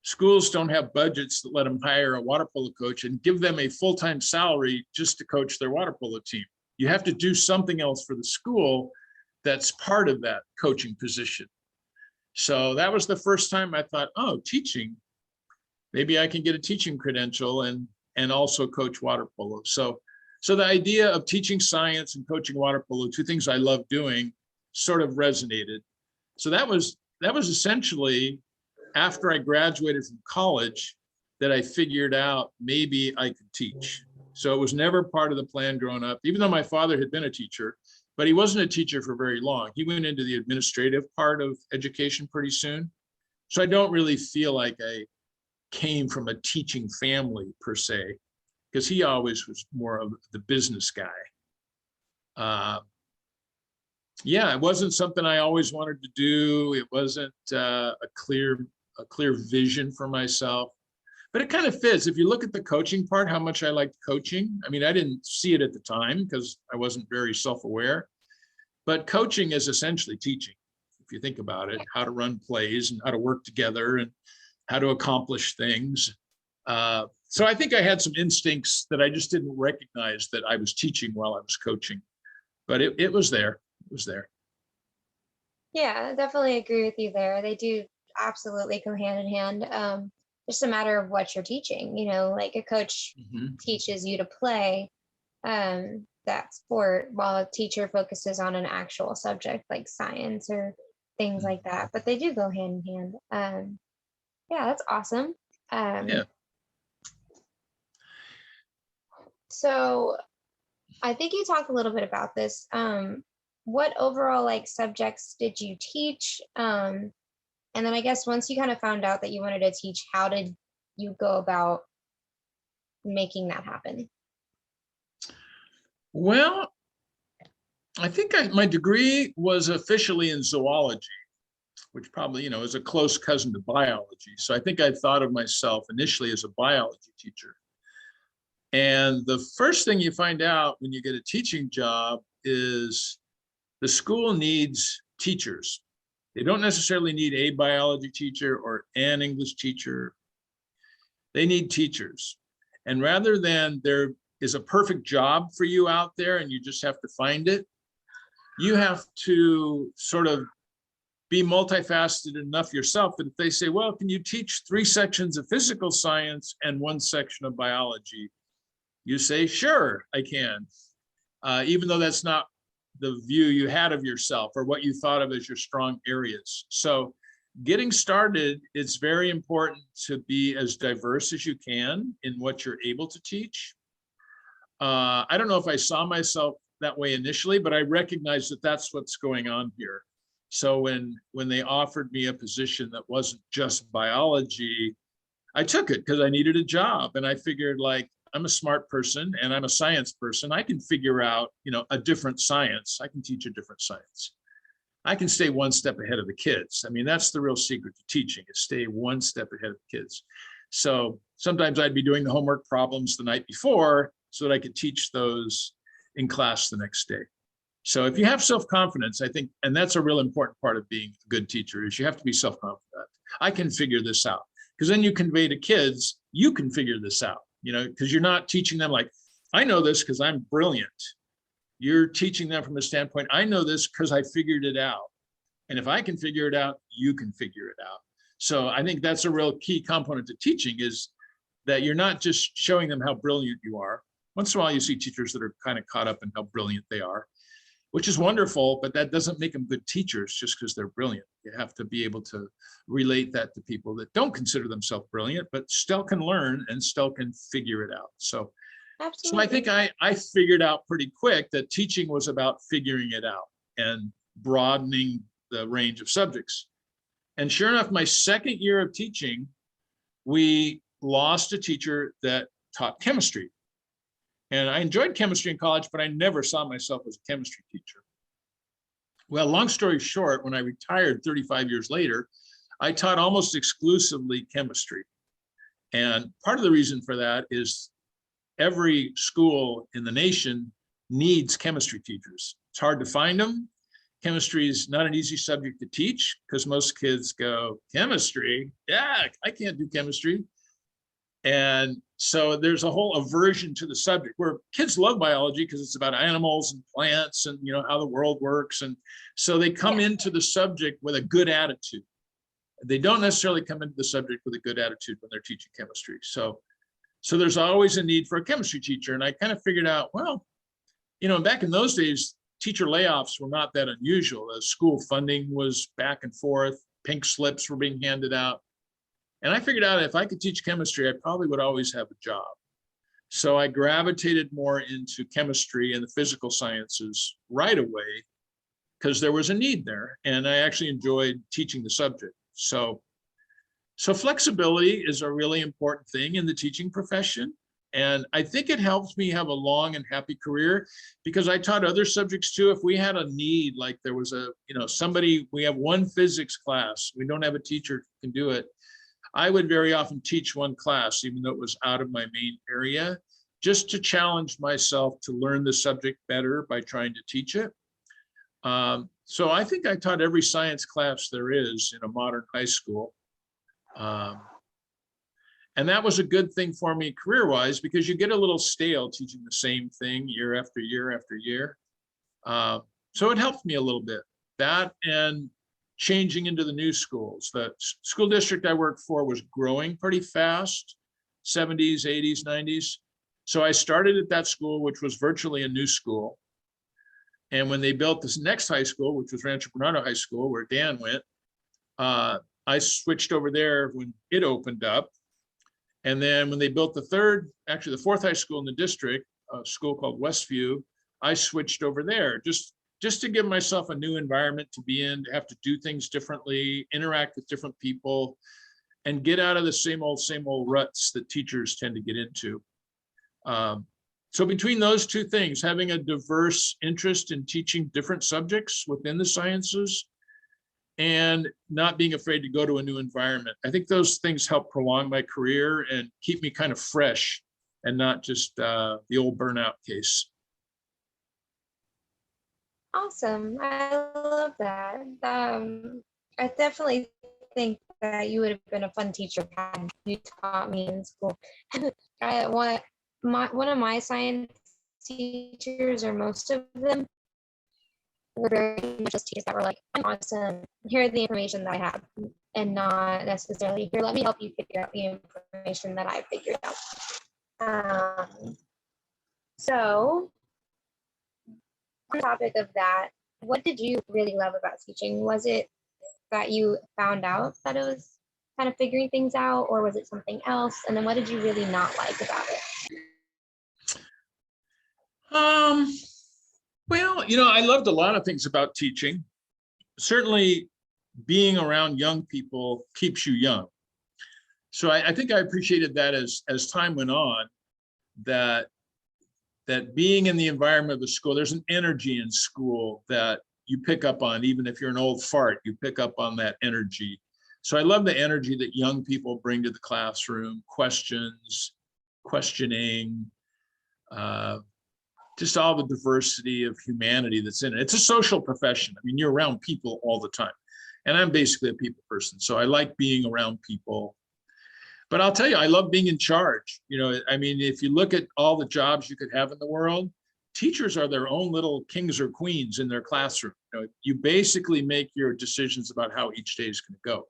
Schools don't have budgets that let them hire a water polo coach and give them a full-time salary just to coach their water polo team. You have to do something else for the school that's part of that coaching position. So that was the first time I thought, oh, teaching, maybe I can get a teaching credential and also coach water polo. So the idea of teaching science and coaching water polo, two things I love doing, sort of resonated. So that was essentially after I graduated from college that I figured out maybe I could teach. So it was never part of the plan growing up, even though my father had been a teacher, but he wasn't a teacher for very long. He went into the administrative part of education pretty soon. So I don't really feel like I came from a teaching family per se, because he always was more of the business guy. Yeah, it wasn't something I always wanted to do. It wasn't a clear vision for myself, but it kind of fits. If you look at the coaching part, how much I liked coaching. I mean, I didn't see it at the time because I wasn't very self-aware, but coaching is essentially teaching. If you think about it, how to run plays and how to work together and how to accomplish things. So I think I had some instincts that I just didn't recognize that I was teaching while I was coaching, but it was there. It was there. Yeah, I definitely agree with you there. They do absolutely go hand in hand. Just a matter of what you're teaching, like a coach teaches you to play that sport while a teacher focuses on an actual subject like science or things like that. But they do go hand in hand. Yeah, that's awesome. Yeah. So I think you talked a little bit about this. What overall subjects did you teach? And then I guess once you kind of found out that you wanted to teach, how did you go about making that happen? Well, I think my degree was officially in zoology, which probably, is a close cousin to biology. So I think I thought of myself initially as a biology teacher. And the first thing you find out when you get a teaching job is the school needs teachers. They don't necessarily need a biology teacher or an English teacher. They need teachers. And rather than there is a perfect job for you out there and you just have to find it, you have to sort of be multifaceted enough yourself that if they say, well, can you teach 3 sections of physical science and 1 section of biology? You say, sure, I can. Even though that's not the view you had of yourself or what you thought of as your strong areas. So getting started, it's very important to be as diverse as you can in what you're able to teach. I don't know if I saw myself that way initially, but I recognize that that's what's going on here. So when they offered me a position that wasn't just biology, I took it because I needed a job. And I figured, like, I'm a smart person and I'm a science person. I can figure out, a different science. I can teach a different science. I can stay 1 step ahead of the kids. I mean, that's the real secret to teaching, is stay 1 step ahead of the kids. So sometimes I'd be doing the homework problems the night before so that I could teach those in class the next day. So if you have self-confidence, I think, and that's a real important part of being a good teacher, is you have to be self-confident. I can figure this out, because then you convey to kids, you can figure this out, because you're not teaching them like, I know this because I'm brilliant. You're teaching them from a standpoint, I know this because I figured it out. And if I can figure it out, you can figure it out. So I think that's a real key component to teaching, is that you're not just showing them how brilliant you are. Once in a while, you see teachers that are kind of caught up in how brilliant they are, which is wonderful, but that doesn't make them good teachers just because they're brilliant. You have to be able to relate that to people that don't consider themselves brilliant, but still can learn and still can figure it out. So Absolutely. I think I figured out pretty quick that teaching was about figuring it out and broadening the range of subjects. And sure enough, my second year of teaching, we lost a teacher that taught chemistry. And I enjoyed chemistry in college, but I never saw myself as a chemistry teacher. Well, long story short, when I retired 35 years later, I taught almost exclusively chemistry. And part of the reason for that is every school in the nation needs chemistry teachers. It's hard to find them. Chemistry is not an easy subject to teach because most kids go, chemistry? Yeah, I can't do chemistry. And so there's a whole aversion to the subject, where kids love biology because it's about animals and plants and how the world works. And so they come into the subject with a good attitude. They don't necessarily come into the subject with a good attitude when they're teaching chemistry. So there's always a need for a chemistry teacher. And I kind of figured out, well, back in those days, teacher layoffs were not that unusual. The school funding was back and forth, pink slips were being handed out. And I figured out if I could teach chemistry, I probably would always have a job. So I gravitated more into chemistry and the physical sciences right away because there was a need there. And I actually enjoyed teaching the subject. So flexibility is a really important thing in the teaching profession. And I think it helps me have a long and happy career because I taught other subjects too. If we had a need, like there was we have one physics class, we don't have a teacher who can do it. I would very often teach one class, even though it was out of my main area, just to challenge myself to learn the subject better by trying to teach it. So I think I taught every science class there is in a modern high school. And that was a good thing for me career-wise because you get a little stale teaching the same thing year after year after year. So it helped me a little bit. That and changing into the new schools. The school district I worked for was growing pretty fast, 70s, 80s, 90s. So I started at that school, which was virtually a new school. And when they built this next high school, which was Rancho Bernardo High School, where Dan went, I switched over there when it opened up. And then when they built the fourth high school in the district, a school called Westview, I switched over there just to give myself a new environment to be in, to have to do things differently, interact with different people, and get out of the same old ruts that teachers tend to get into. So between those two things, having a diverse interest in teaching different subjects within the sciences and not being afraid to go to a new environment, I think those things help prolong my career and keep me kind of fresh and not just the old burnout case. Awesome. I love that. I definitely think that you would have been a fun teacher had you taught me in school. One of my science teachers, or most of them, were very much just teachers that were like, I'm awesome. Here's the information that I have, and not necessarily, here, let me help you figure out the information that I figured out. So on the topic of that, what did you really love about teaching? Was it that you found out that it was kind of figuring things out, or was it something else? And then what did you really not like about it? Well, I loved a lot of things about teaching. Certainly being around young people keeps you young. So I think I appreciated that as time went on, that being in the environment of the school, there's an energy in school that you pick up on. Even if you're an old fart, you pick up on that energy. So I love the energy that young people bring to the classroom, questioning, just all the diversity of humanity that's in it. It's a social profession. I mean, you're around people all the time. And I'm basically a people person. So I like being around people. But I'll tell you, I love being in charge. I mean, if you look at all the jobs you could have in the world, teachers are their own little kings or queens in their classroom. You basically make your decisions about how each day is going to go.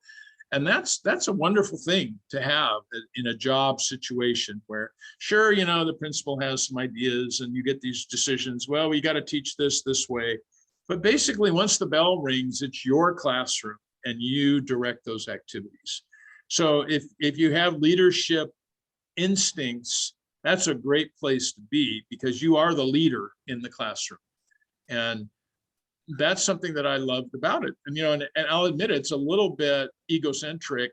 And that's a wonderful thing to have in a job situation where, sure, the principal has some ideas and you get these decisions. Well, we got to teach this way. But basically, once the bell rings, it's your classroom and you direct those activities. So if you have leadership instincts, that's a great place to be, because you are the leader in the classroom. And that's something that I loved about it. And I'll admit it's a little bit egocentric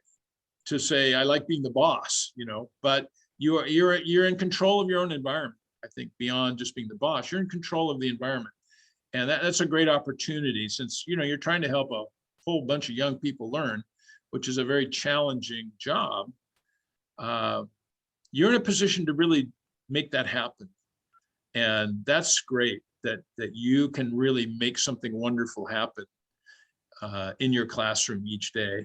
to say I like being the boss, but you're in control of your own environment. I think beyond just being the boss, you're in control of the environment. And that's a great opportunity, since you're trying to help a whole bunch of young people learn, which is a very challenging job. You're in a position to really make that happen. And that's great that you can really make something wonderful happen in your classroom each day,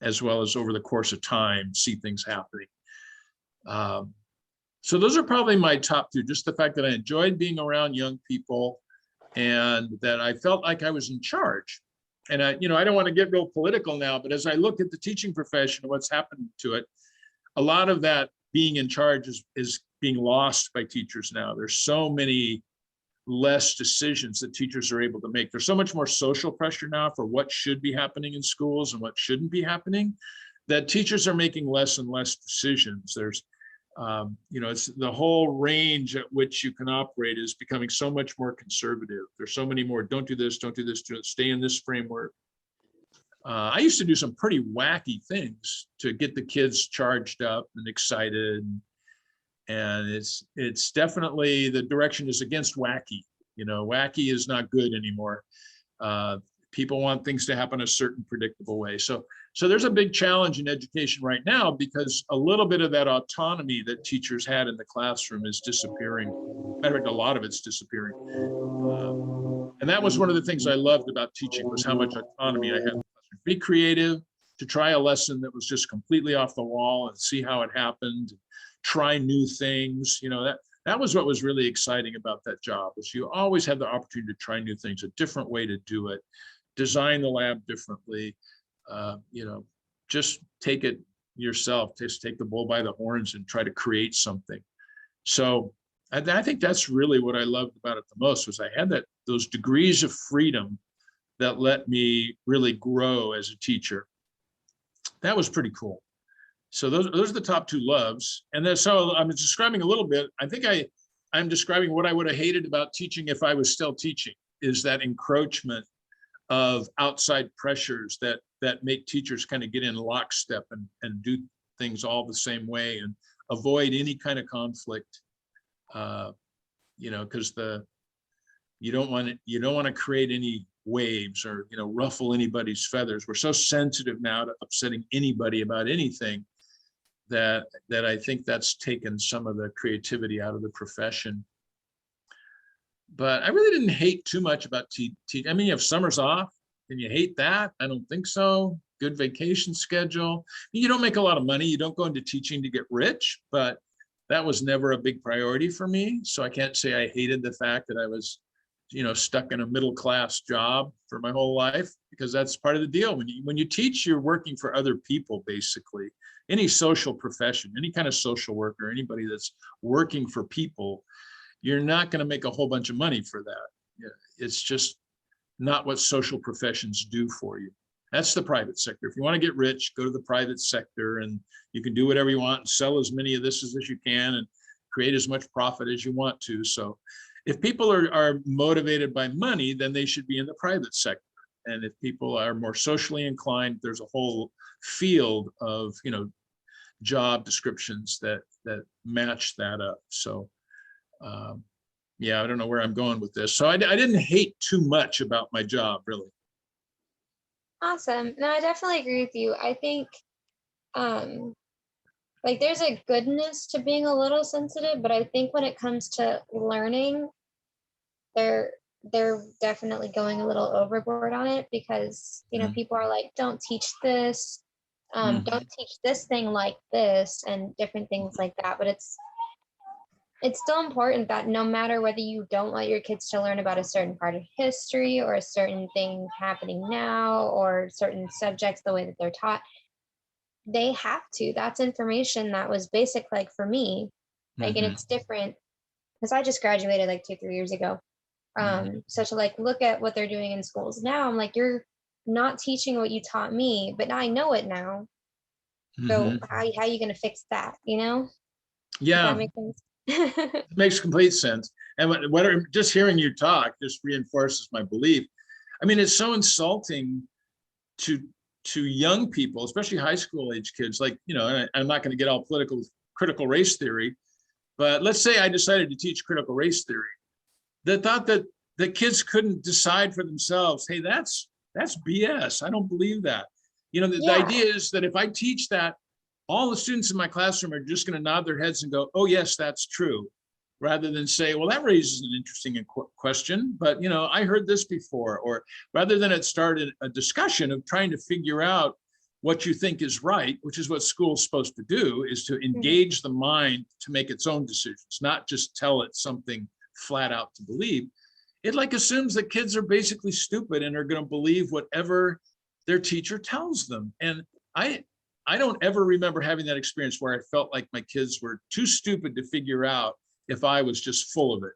as well as over the course of time, see things happening. So those are probably my top two, just the fact that I enjoyed being around young people and that I felt like I was in charge. And I don't want to get real political now, but as I look at the teaching profession and what's happened to it, a lot of that being in charge is being lost by teachers now. There's so many less decisions that teachers are able to make. There's so much more social pressure now for what should be happening in schools and what shouldn't be happening, that teachers are making less and less decisions. There's it's the whole range at which you can operate is becoming so much more conservative. There's so many more, don't do this, stay in this framework. I used to do some pretty wacky things to get the kids charged up and excited. And it's definitely, the direction is against wacky. Wacky is not good anymore. People want things to happen a certain predictable way. So there's a big challenge in education right now, because a little bit of that autonomy that teachers had in the classroom is disappearing. Matter of fact, a lot of it's disappearing. And that was one of the things I loved about teaching, was how much autonomy I had in the classroom. Be creative, to try a lesson that was just completely off the wall and see how it happened, try new things. That was what was really exciting about that job, was you always had the opportunity to try new things, a different way to do it, design the lab differently, just take it yourself, just take the bull by the horns and try to create something. So I think that's really what I loved about it the most, was I had those degrees of freedom that let me really grow as a teacher. That was pretty cool. So those are the top two loves. And then, so I'm describing a little bit, I think I'm describing what I would have hated about teaching if I was still teaching, is that encroachment of outside pressures that make teachers kind of get in lockstep and do things all the same way and avoid any kind of conflict. Because you don't want to create any waves or ruffle anybody's feathers. We're so sensitive now to upsetting anybody about anything that I think that's taken some of the creativity out of the profession. But I really didn't hate too much about teaching. I mean, you have summers off, and you hate that? I don't think so. Good vacation schedule. You don't make a lot of money. You don't go into teaching to get rich, but that was never a big priority for me. So I can't say I hated the fact that I was stuck in a middle class job for my whole life, because that's part of the deal. When you teach, you're working for other people, basically. Any social profession, any kind of social worker, anybody that's working for people, you're not going to make a whole bunch of money for that. It's just not what social professions do for you. That's the private sector. If you want to get rich, go to the private sector, and you can do whatever you want and sell as many of this as you can and create as much profit as you want to. So if people are motivated by money, then they should be in the private sector. And if people are more socially inclined, there's a whole field of, job descriptions that match that up. So yeah, I don't know where I'm going with this. So I didn't hate too much about my job, really. Awesome. No, I definitely agree with you. I think like there's a goodness to being a little sensitive, but I think when it comes to learning, they're definitely going a little overboard on it, because people are like, don't teach this, don't teach this thing like this, and different things like that. But it's still important that no matter whether you don't want your kids to learn about a certain part of history or a certain thing happening now or certain subjects the way that they're taught, they have to. That's information that was basic, like for me, like, and it's different because I just graduated like 2-3 years ago. So to like look at what they're doing in schools now, I'm like, you're not teaching what you taught me, but now I know it now. So how are you going to fix that? Yeah, does that make sense? It makes complete sense. And just hearing you talk just reinforces my belief. I mean, it's so insulting to young people, especially high school age kids. Like, and I'm not going to get all political, critical race theory, but let's say I decided to teach critical race theory. The thought that the kids couldn't decide for themselves, hey, that's BS. I don't believe that. The idea is that if I teach that, all the students in my classroom are just going to nod their heads and go, oh, yes, that's true, rather than say, well, that raises an interesting question, but, I heard this before, or rather than it started a discussion of trying to figure out what you think is right, which is what school's supposed to do, is to engage the mind to make its own decisions, not just tell it something flat out to believe. It like assumes that kids are basically stupid and are going to believe whatever their teacher tells them. And I don't ever remember having that experience where I felt like my kids were too stupid to figure out if I was just full of it.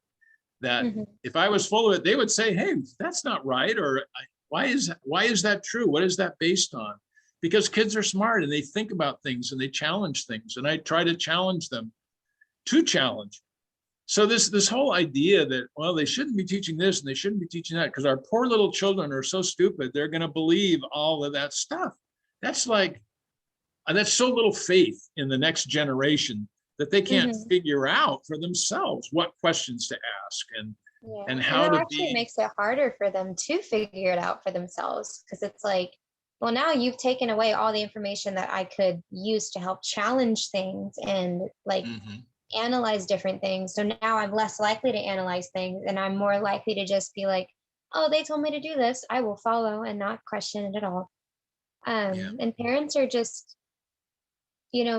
That if I was full of it, they would say, hey, that's not right. Or why is that true? What is that based on? Because kids are smart and they think about things and they challenge things. And I try to challenge them to challenge. So this whole idea that, well, they shouldn't be teaching this and they shouldn't be teaching that because our poor little children are so stupid, they're going to believe all of that stuff. That's so little faith in the next generation that they can't figure out for themselves what questions to ask and how to be. It makes it harder for them to figure it out for themselves, because it's like, well, now you've taken away all the information that I could use to help challenge things and like analyze different things. So now I'm less likely to analyze things, and I'm more likely to just be like, oh, they told me to do this, I will follow and not question it at all. And parents are just,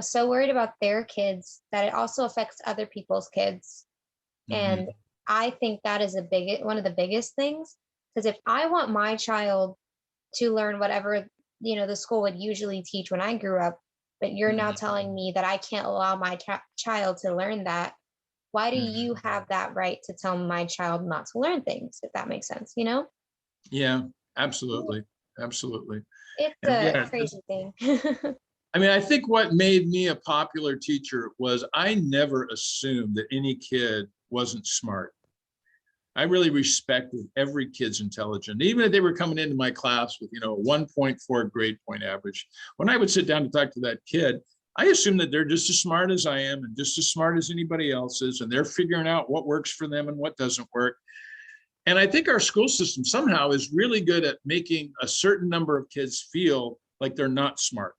so worried about their kids that it also affects other people's kids. And I think that is one of the biggest things, because if I want my child to learn whatever, the school would usually teach when I grew up, but you're now telling me that I can't allow my child to learn that, why do you have that right to tell my child not to learn things, if that makes sense, Yeah, absolutely. It's a crazy thing. I mean, I think what made me a popular teacher was I never assumed that any kid wasn't smart. I really respected every kid's intelligence, even if they were coming into my class with, 1.4 grade point average. When I would sit down to talk to that kid, I assume that they're just as smart as I am and just as smart as anybody else is, and they're figuring out what works for them and what doesn't work. And I think our school system somehow is really good at making a certain number of kids feel like they're not smart.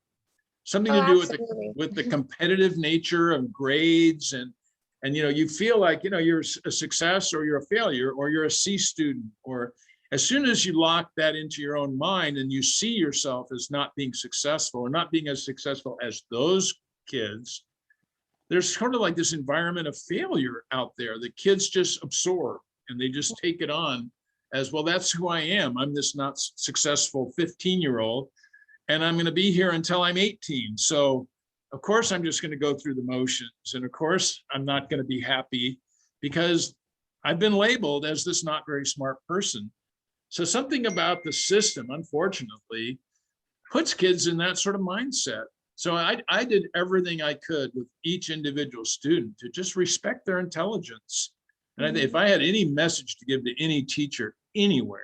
Something to do with the competitive nature of grades, and you feel like you're a success or you're a failure or you're a C student, or as soon as you lock that into your own mind and you see yourself as not being successful or not being as successful as those kids, there's sort of like this environment of failure out there that kids just absorb. and they just take it on as, well, that's who I am. I'm this not successful 15-year-old, and I'm going to be here until I'm 18. So of course, I'm just going to go through the motions. And of course, I'm not going to be happy because I've been labeled as this not very smart person. So something about the system, unfortunately, puts kids in that sort of mindset. So I did everything I could with each individual student to just respect their intelligence. And I think if I had any message to give to any teacher anywhere,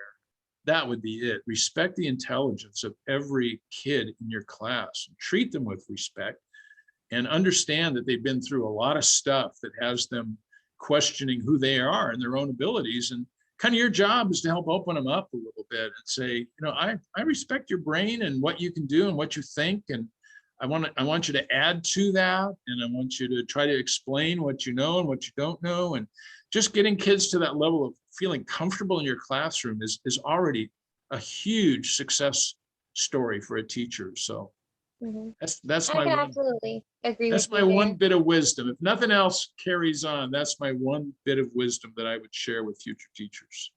that would be it. Respect the intelligence of every kid in your class. Treat them with respect and understand that they've been through a lot of stuff that has them questioning who they are and their own abilities. And kind of your job is to help open them up a little bit and say, you know, I respect your brain and what you can do and what you think. And I want you to add to that. And I want you to try to explain what you know and what you don't know. And just getting kids to that level of feeling comfortable in your classroom is already a huge success story for a teacher. So that's I my can one, absolutely agree that's with my you one there. bit of wisdom. If nothing else carries on, that's my one bit of wisdom that I would share with future teachers.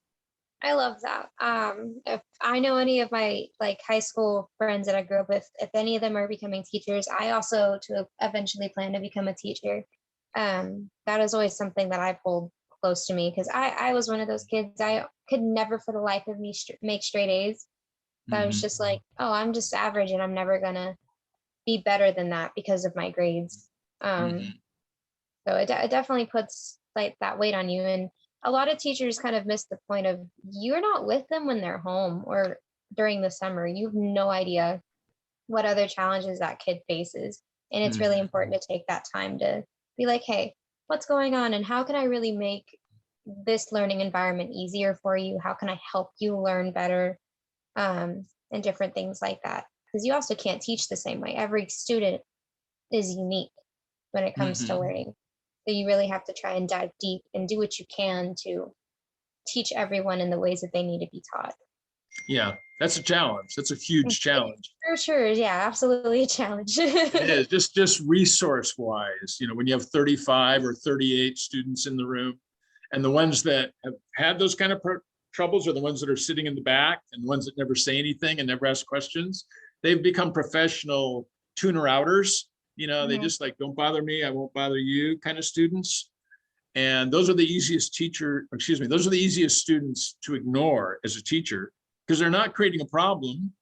I love that. If I know any of my like high school friends that I grew up with, if any of them are becoming teachers, I also to eventually plan to become a teacher. That is always something that I hold close to me because I was one of those kids. I could never for the life of me make straight A's. So I was just like, oh, I'm just average and I'm never gonna be better than that because of my grades. So it definitely puts like that weight on you. And a lot of teachers kind of miss the point of you're not with them when they're home or during the summer. You have no idea what other challenges that kid faces. And it's really important to take that time to be like, hey, what's going on? And how can I really make this learning environment easier for you? How can I help you learn better? And different things like that. Because you also can't teach the same way. Every student is unique when it comes to learning. So you really have to try and dive deep and do what you can to teach everyone in the ways that they need to be taught. Yeah, that's a challenge. That's a huge challenge. For sure. Yeah, absolutely a challenge. It is just resource wise, you know, when you have 35 or 38 students in the room, and the ones that have had those kind of troubles are the ones that are sitting in the back, and the ones that never say anything and never ask questions. They've become professional tuner outers. You know, they just like, don't bother me, I won't bother you kind of students. And those are the easiest those are the easiest students to ignore as a teacher because they're not creating a problem.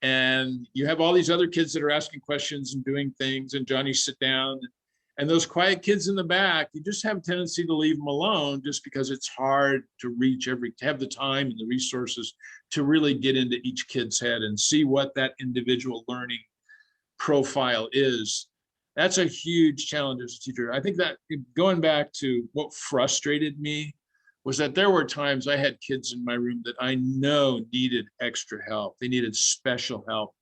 And you have all these other kids that are asking questions and doing things, and Johnny, sit down. And those quiet kids in the back, you just have a tendency to leave them alone just because it's hard to reach to have the time and the resources to really get into each kid's head and see what that individual learning profile is. That's a huge challenge as a teacher. I think that going back to what frustrated me was that there were times I had kids in my room that I know needed extra help. They needed special help.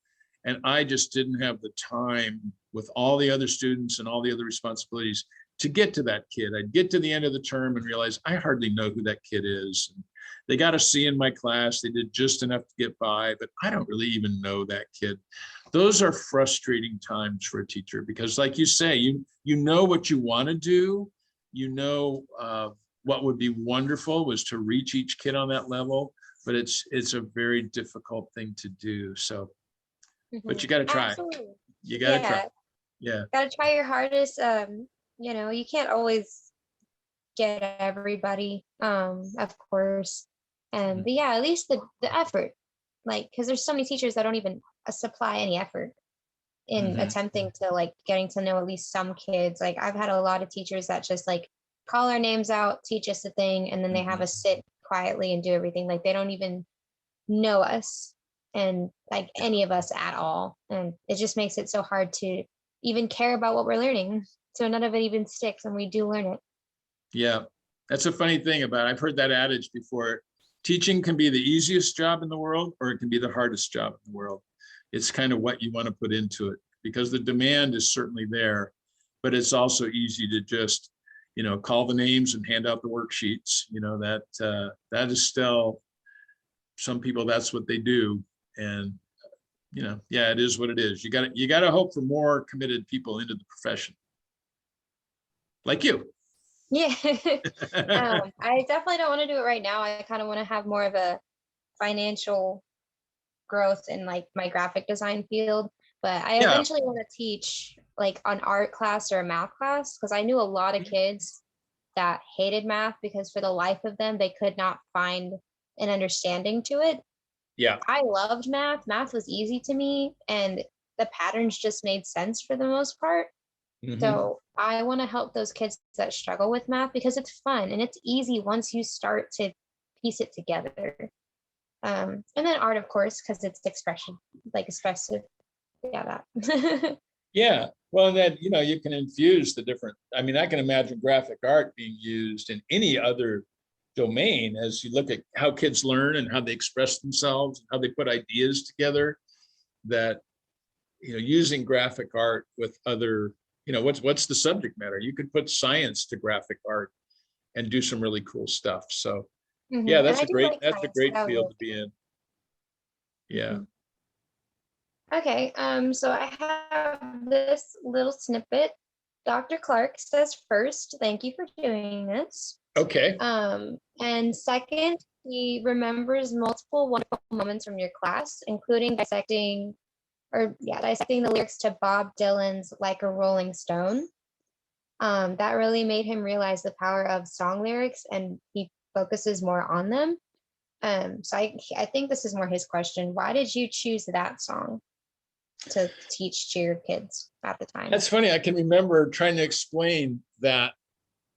And I just didn't have the time with all the other students and all the other responsibilities to get to that kid. I'd get to the end of the term and realize I hardly know who that kid is. And they got a C in my class. They did just enough to get by, but I don't really even know that kid. Those are frustrating times for a teacher because, like you say, you know what you want to do. You know what would be wonderful was to reach each kid on that level, but it's a very difficult thing to do. So, but you got to try. Absolutely. You got to try. Yeah. Got to try your hardest. You know, you can't always get everybody, of course. But yeah, at least the effort, like, because there's so many teachers that don't even supply any effort in attempting to like getting to know at least some kids. Like I've had a lot of teachers that just like call our names out, teach us a thing, and then they have us sit quietly and do everything. Like they don't even know us and like any of us at all. And it just makes it so hard to even care about what we're learning. So none of it even sticks and we do learn it. Yeah, that's a funny thing about it. I've heard that adage before. Teaching can be the easiest job in the world, or it can be the hardest job in the world. It's kind of what you want to put into it because the demand is certainly there, but it's also easy to just, you know, call the names and hand out the worksheets. You know, that is still, some people, that's what they do. And, you know, yeah, it is what it is. You got to hope for more committed people into the profession. Like you. Yeah. I definitely don't want to do it right now. I kind of want to have more of a financial growth in like my graphic design field, but I Yeah. eventually want to teach like an art class or a math class, because I knew a lot of kids that hated math because for the life of them they could not find an understanding to it. Yeah. I loved math. Math was easy to me and the patterns just made sense for the most part. Hmm. So I want to help those kids that struggle with math because it's fun and it's easy once you start to piece it together. And then art, of course, because it's expression, like expressive. Yeah, that. Yeah. Well, and then, you can infuse the different, I mean, I can imagine graphic art being used in any other domain as you look at how kids learn and how they express themselves, how they put ideas together, that, using graphic art with other, what's the subject matter? You could put science to graphic art and do some really cool stuff. So yeah, And I do like that's a science, so great that would field work. to be in. Yeah. Mhm. Okay, so I have this little snippet. Dr. Clark says first, thank you for doing this. Okay. And second, he remembers multiple wonderful moments from your class, including dissecting the lyrics to Bob Dylan's Like a Rolling Stone. That really made him realize the power of song lyrics and he focuses more on them. So I think this is more his question. Why did you choose that song to teach to your kids at the time? That's funny. I can remember trying to explain that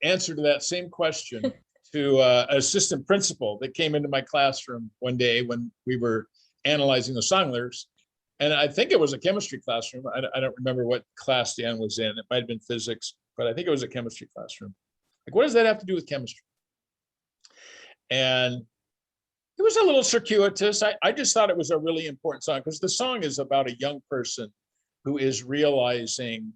answer to that same question to an assistant principal that came into my classroom one day when we were analyzing the song lyrics. And I think it was a chemistry classroom. I don't remember what class Dan was in. It might have been physics, but I think it was a chemistry classroom. Like, what does that have to do with chemistry? And it was a little circuitous. I just thought it was a really important song because the song is about a young person who is realizing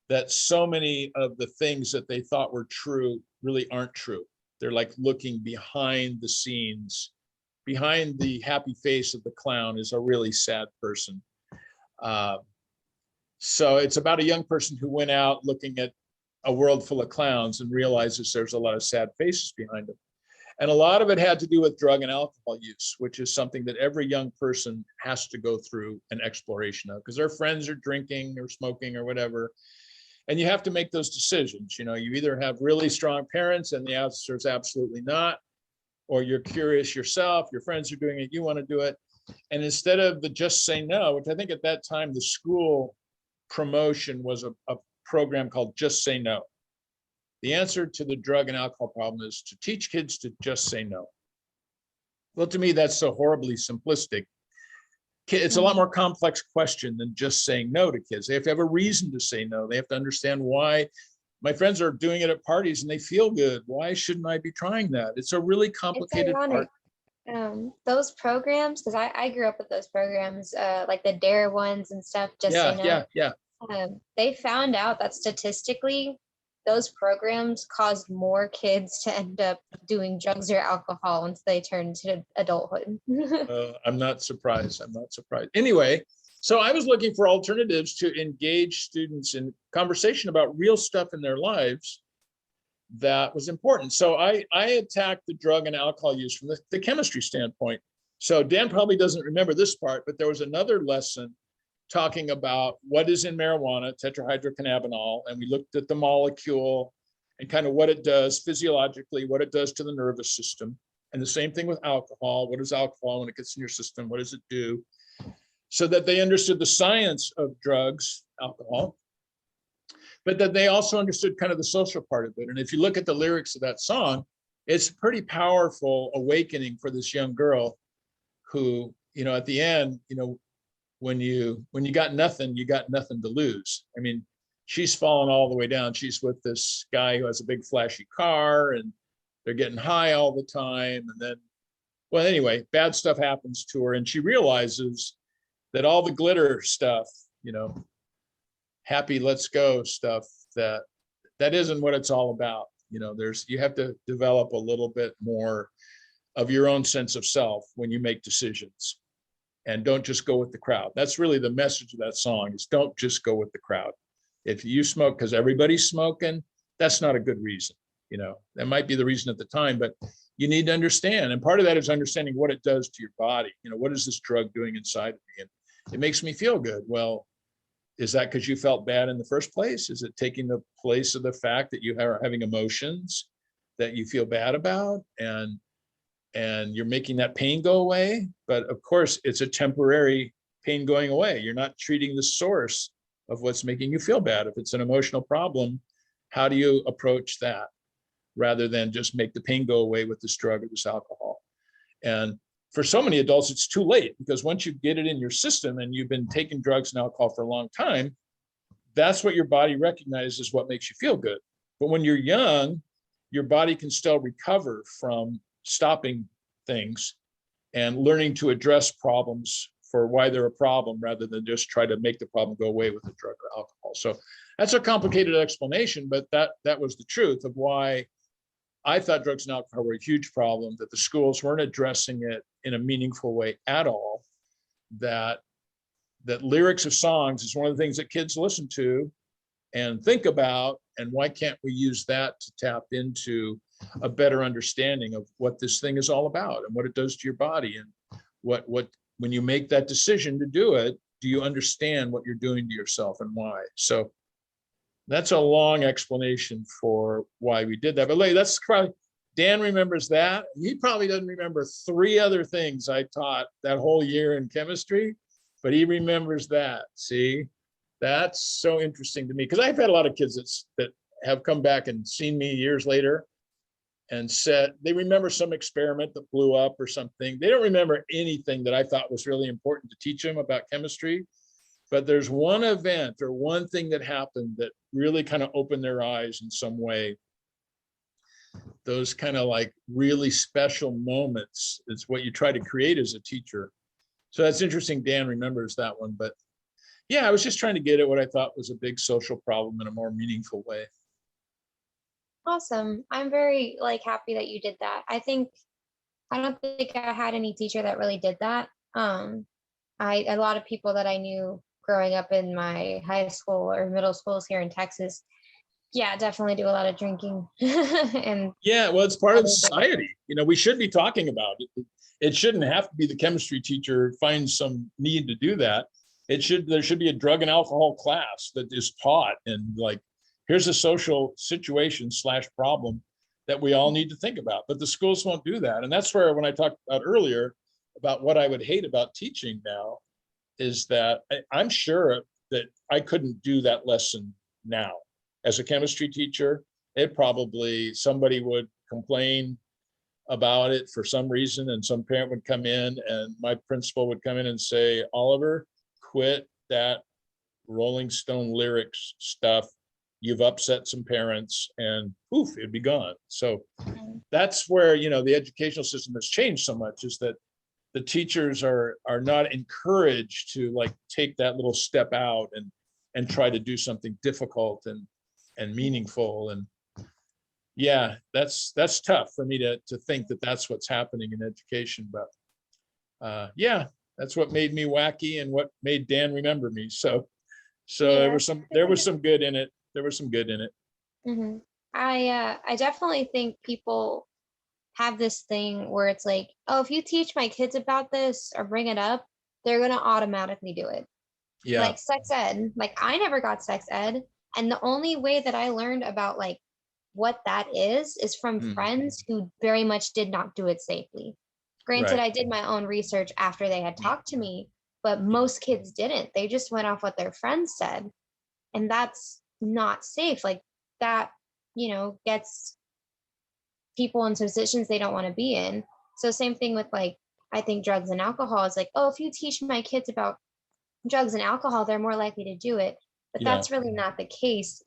that so many of the things that they thought were true really aren't true. They're like looking behind the scenes. Behind the happy face of the clown is a really sad person. So it's about a young person who went out looking at a world full of clowns and realizes there's a lot of sad faces behind them. And a lot of it had to do with drug and alcohol use, which is something that every young person has to go through an exploration of because their friends are drinking or smoking or whatever. And you have to make those decisions. You either have really strong parents and the answer is absolutely not, or you're curious yourself, your friends are doing it, you want to do it. And instead of the just say no, which I think at that time the school promotion was a program called Just Say No. The answer to the drug and alcohol problem is to teach kids to just say no. Well, to me, that's so horribly simplistic. It's a lot more complex question than just saying no to kids. They have to have a reason to say no. They have to understand why. My friends are doing it at parties and they feel good. Why shouldn't I be trying that? It's a really complicated part. Those programs, because I grew up with those programs, like the Dare ones and stuff, just say no. Yeah. They found out that statistically, those programs caused more kids to end up doing drugs or alcohol once they turned to adulthood. I'm not surprised. Anyway, so I was looking for alternatives to engage students in conversation about real stuff in their lives that was important. So I attacked the drug and alcohol use from the chemistry standpoint. So Dan probably doesn't remember this part, but there was another lesson talking about what is in marijuana, tetrahydrocannabinol, and we looked at the molecule and kind of what it does physiologically, what it does to the nervous system. And the same thing with alcohol. What is alcohol when it gets in your system? What does it do? So that they understood the science of drugs, alcohol, but that they also understood kind of the social part of it. And if you look at the lyrics of that song, it's a pretty powerful awakening for this young girl who, at the end, when you got nothing, you got nothing to lose. I mean, she's fallen all the way down. She's with this guy who has a big flashy car and they're getting high all the time. And then, well, anyway, bad stuff happens to her. And she realizes that all the glitter stuff, happy, let's go stuff, that isn't what it's all about. You have to develop a little bit more of your own sense of self when you make decisions. And don't just go with the crowd. That's really the message of that song, is don't just go with the crowd. If you smoke because everybody's smoking, that's not a good reason. That might be the reason at the time, but you need to understand. And part of that is understanding what it does to your body. What is this drug doing inside of me? And it makes me feel good. Well, is that because you felt bad in the first place? Is it taking the place of the fact that you are having emotions that you feel bad about, and you're making that pain go away? But of course, it's a temporary pain going away. You're not treating the source of what's making you feel bad. If it's an emotional problem, how do you approach that rather than just make the pain go away with this drug or this alcohol? And for so many adults, it's too late, because once you get it in your system and you've been taking drugs and alcohol for a long time, that's what your body recognizes what makes you feel good. But when you're young, your body can still recover from stopping things and learning to address problems for why they're a problem, rather than just try to make the problem go away with the drug or alcohol. So that's a complicated explanation, but that was the truth of why I thought drugs and alcohol were a huge problem, that the schools weren't addressing it in a meaningful way at all, that lyrics of songs is one of the things that kids listen to and think about, and why can't we use that to tap into a better understanding of what this thing is all about and what it does to your body, and what when you make that decision to do it, do you understand what you're doing to yourself and why? So that's a long explanation for why we did that. But that's probably, Dan remembers that. He probably doesn't remember 3 other things I taught that whole year in chemistry, but he remembers that. See, that's so interesting to me, because I've had a lot of kids that have come back and seen me years later and said they remember some experiment that blew up or something. They don't remember anything that I thought was really important to teach them about chemistry. But there's one event or one thing that happened that really kind of opened their eyes in some way. Those kind of like really special moments is what you try to create as a teacher. So that's interesting. Dan remembers that one. But yeah, I was just trying to get at what I thought was a big social problem in a more meaningful way. Awesome. I'm very happy that you did that. I don't think I had any teacher that really did that. A lot of people that I knew growing up in my high school or middle schools here in Texas, yeah, definitely do a lot of drinking. And yeah, well, it's part of society. We should be talking about it. It shouldn't have to be the chemistry teacher finds some need to do that. There should be a drug and alcohol class that is taught, and here's a social situation / problem that we all need to think about. But the schools won't do that. And that's where, when I talked about earlier about what I would hate about teaching now, is that I'm sure that I couldn't do that lesson now. As a chemistry teacher, somebody would complain about it for some reason, and some parent would come in, and my principal would come in and say, Oliver, quit that Rolling Stone lyrics stuff. You've upset some parents, and poof, it'd be gone. So that's where, the educational system has changed so much, is that the teachers are not encouraged to take that little step out and try to do something difficult and meaningful. And yeah, that's tough for me to think that that's what's happening in education. But yeah, that's what made me wacky and what made Dan remember me. So yeah, there was some good in it. Mm-hmm. I definitely think people have this thing where it's oh, if you teach my kids about this or bring it up, they're going to automatically do it. Yeah. Like sex ed. I never got sex ed. And the only way that I learned about what that is from friends who very much did not do it safely. Granted, right. I did my own research after they had talked to me, but most kids didn't. They just went off what their friends said. And that's not safe. That, gets people in positions they don't want to be in. So same thing with I think drugs and alcohol is oh, if you teach my kids about drugs and alcohol, they're more likely to do it. But that's really not the case.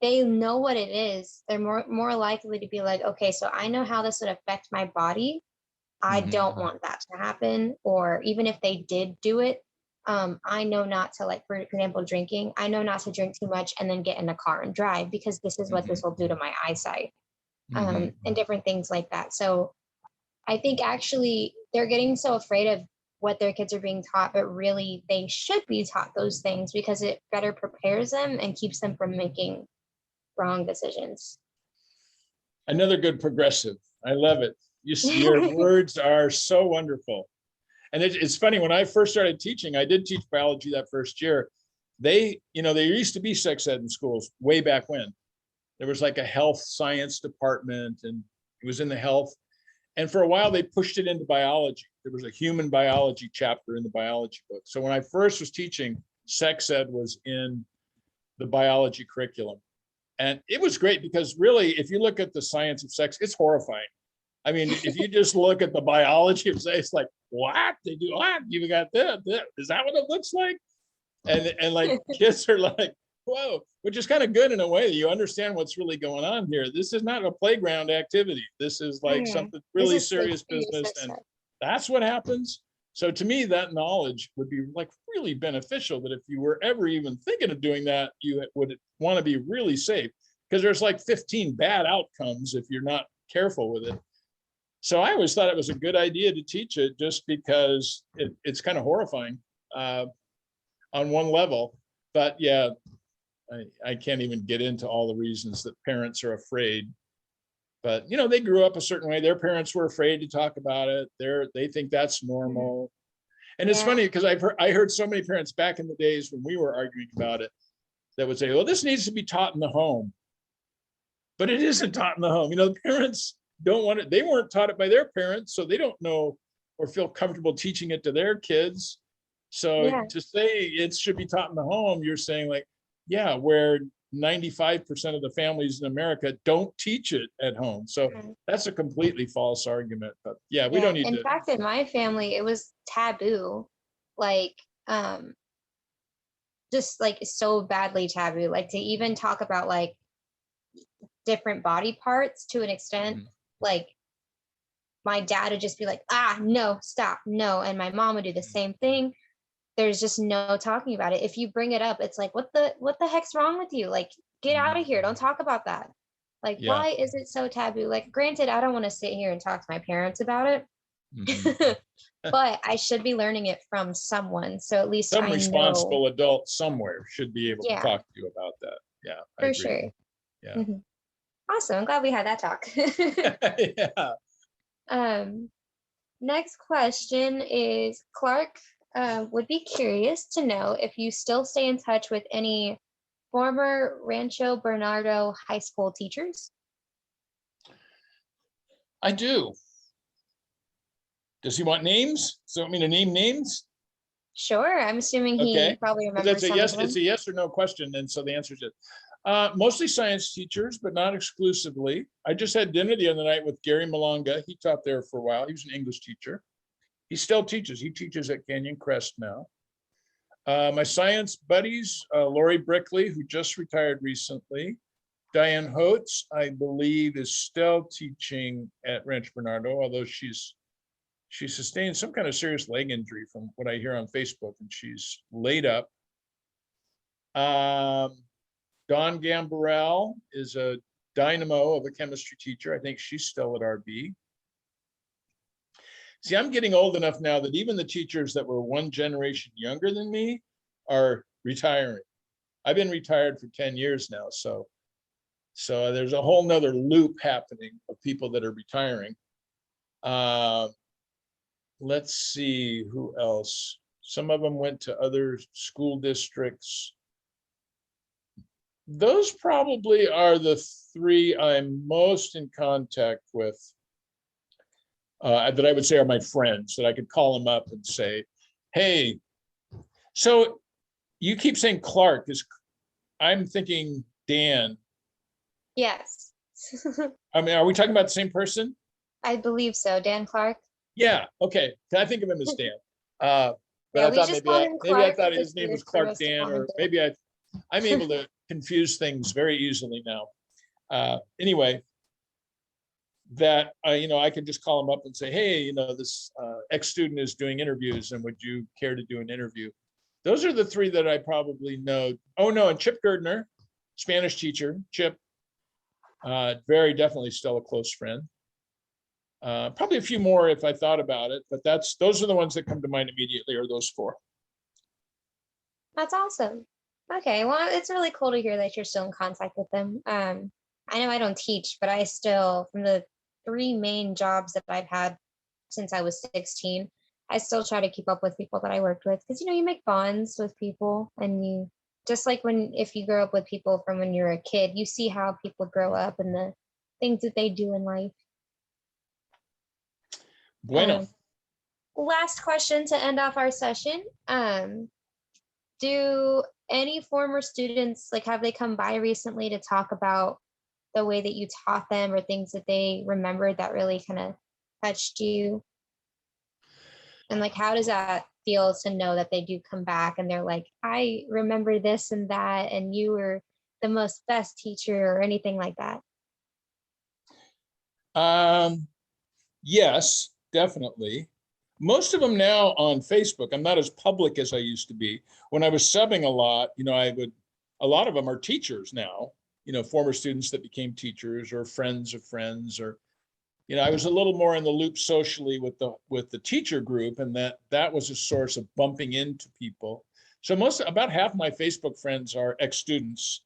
They know what it is. They're more likely to be okay, so I know how this would affect my body. I don't want that to happen. Or even if they did do it, I know not to for example, drinking. I know not to drink too much and then get in a car and drive, because this is what this will do to my eyesight. And different things like that. So I think actually they're getting so afraid of what their kids are being taught, but really they should be taught those things, because it better prepares them and keeps them from making wrong decisions. Another good progressive. I love it. Your words are so wonderful. And it's funny, when I first started teaching, I did teach biology that first year. There used to be sex ed in schools way back when. There was like a health science department, and it was in the health. And for a while, they pushed it into biology. There was a human biology chapter in the biology book. So when I first was teaching, sex ed was in the biology curriculum. And it was great because really, if you look at the science of sex, it's horrifying. I mean, if you just look at the biology of sex, it's like, what? They do what? You got this. Is that what it looks like? And like kids are like, whoa, which is kind of good in a way. You understand what's really going on here. This is not a playground activity. This is like something really serious business. And that's what happens. So to me, that knowledge would be like really beneficial, that if you were ever even thinking of doing that, you would want to be really safe, because there's like 15 bad outcomes if you're not careful with it. So I always thought it was a good idea to teach it, just because it's kind of horrifying on one level. But yeah, I can't even get into all the reasons that parents are afraid. But they grew up a certain way. Their parents were afraid to talk about it. They think that's normal. And it's funny because I heard so many parents back in the days when we were arguing about it that would say, well, this needs to be taught in the home. But it isn't taught in the home. The parents don't want it. They weren't taught it by their parents, so they don't know or feel comfortable teaching it to their kids. So to say it should be taught in the home, you're saying like, yeah, where 95% of the families in America don't teach it at home. So that's a completely false argument. But yeah, we don't need to. In fact, in my family, it was taboo, like just like so badly taboo, like to even talk about like different body parts to an extent. Like my dad would just be like, no, stop, no. And my mom would do the same thing. There's just no talking about it. If you bring it up, it's like, what the heck's wrong with you? Like, get out of here. Don't talk about that. Like, why is it so taboo? Like, granted, I don't want to sit here and talk to my parents about it, but I should be learning it from someone. So at least some responsible adult somewhere should be able to talk to you about that. Yeah, for sure. Yeah. Awesome. I'm glad we had that talk. Yeah. Next question is, Clark would be curious to know if you still stay in touch with any former Rancho Bernardo high school teachers. I do. Does he want names? So I mean to name names? Sure. I'm assuming he probably remembers. It's a yes or no question, and so the answer is yes. Mostly science teachers, but not exclusively. I just had dinner the other night with Gary Malonga. He taught there for a while. He was an English teacher. He still teaches. He teaches at Canyon Crest now. My science buddies, Lori Brickley, who just retired recently. Diane Holtz, I believe, is still teaching at Rancho Bernardo, although she sustained some kind of serious leg injury from what I hear on Facebook, and she's laid up. Dawn Gambarell is a dynamo of a chemistry teacher. I think she's still at RB. See, I'm getting old enough now that even the teachers that were one generation younger than me are retiring. I've been retired for 10 years now. So there's a whole nother loop happening of people that are retiring. Let's see who else. Some of them went to other school districts. Those probably are the three I'm most in contact with. That I would say are my friends, that I could call them up and say, hey, so you keep saying Clark, I'm thinking Dan. Yes. I mean, are we talking about the same person? I believe so. Dan Clark. Yeah. Okay. I think of him as Dan. But I thought maybe I thought his name was Clark Dan, or maybe I'm able to confuse things very easily now. Anyway, that I can just call them up and say, hey, this ex-student is doing interviews, and would you care to do an interview? Those are the three that I probably know. Oh no, and Chip Gerdner, Spanish teacher. Chip, very definitely still a close friend. Probably a few more if I thought about it, but those are the ones that come to mind immediately, are those four. That's awesome. Okay, well, it's really cool to hear that you're still in contact with them. I know I don't teach, but I still, from the 3 main jobs that I've had since I was 16, I still try to keep up with people that I worked with because you make bonds with people, and you just like when if you grow up with people from when you're a kid, you see how people grow up and the things that they do in life. Bueno. Last question to end off our session. Do any former students, like, have they come by recently to talk about the way that you taught them or things that they remembered that really kind of touched you? And like, how does that feel to know that they do come back and they're like, I remember this and that, and you were the most best teacher or anything like that? Yes, definitely. Most of them now on Facebook. I'm not as public as I used to be. When I was subbing a lot, a lot of them are teachers now, former students that became teachers or friends of friends, or, I was a little more in the loop socially with the teacher group, and that was a source of bumping into people. So about half my Facebook friends are ex-students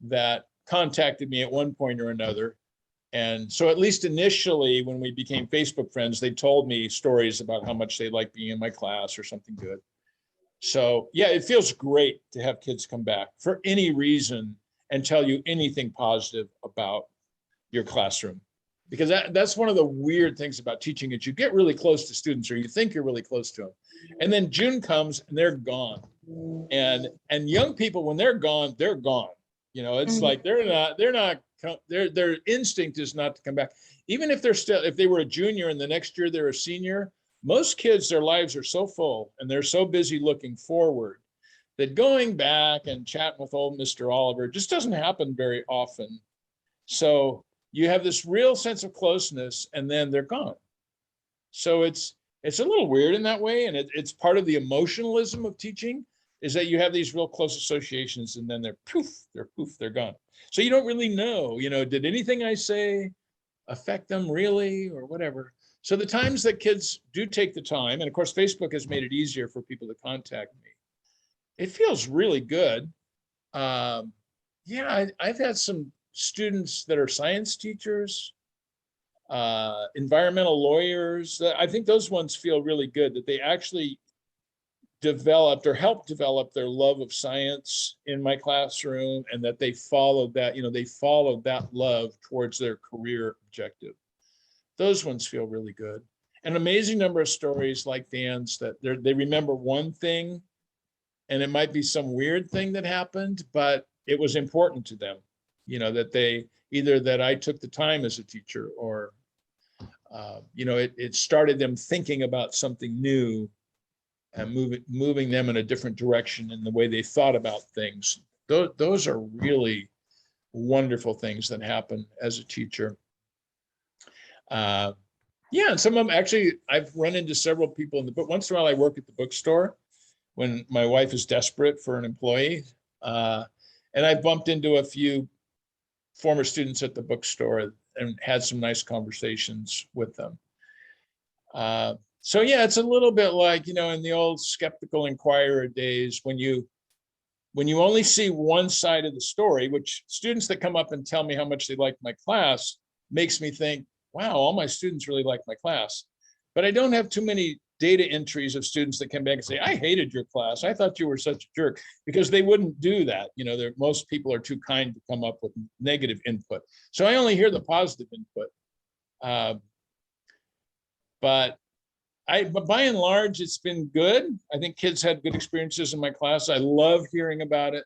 that contacted me at one point or another. And so at least initially, when we became Facebook friends, they told me stories about how much they liked being in my class or something good. So yeah, it feels great to have kids come back for any reason and tell you anything positive about your classroom. Because that's one of the weird things about teaching, is you get really close to students, or you think you're really close to them. And then June comes and they're gone. And young people, when they're gone, they're gone. It's like their instinct is not to come back. Even if they were a junior and the next year they're a senior, most kids, their lives are so full and they're so busy looking forward that going back and chatting with old Mr. Oliver just doesn't happen very often. So you have this real sense of closeness and then they're gone. So it's a little weird in that way. And it's part of the emotionalism of teaching, is that you have these real close associations and then they're gone. So you don't really know, did anything I say affect them really or whatever? So the times that kids do take the time, and of course, Facebook has made it easier for people to contact me, it feels really good. I've had some students that are science teachers, environmental lawyers. I think those ones feel really good, that they actually developed or helped develop their love of science in my classroom, and that they followed that love towards their career objective. Those ones feel really good. An amazing number of stories like Dan's, that they remember one thing, and it might be some weird thing that happened, but it was important to them, that I took the time as a teacher, or it started them thinking about something new and moving them in a different direction in the way they thought about things. Those are really wonderful things that happen as a teacher. And some of them, actually, I've run into several people in the book. Once in a while, I work at the bookstore when my wife is desperate for an employee. And I bumped into a few former students at the bookstore and had some nice conversations with them. So yeah, it's a little bit like, in the old skeptical inquirer days, when you only see one side of the story, which students that come up and tell me how much they like my class makes me think, wow, all my students really like my class. But I don't have too many data entries of students that come back and say, I hated your class. I thought you were such a jerk, because they wouldn't do that. Most people are too kind to come up with negative input. So I only hear the positive input. But by and large, it's been good. I think kids had good experiences in my class. I love hearing about it.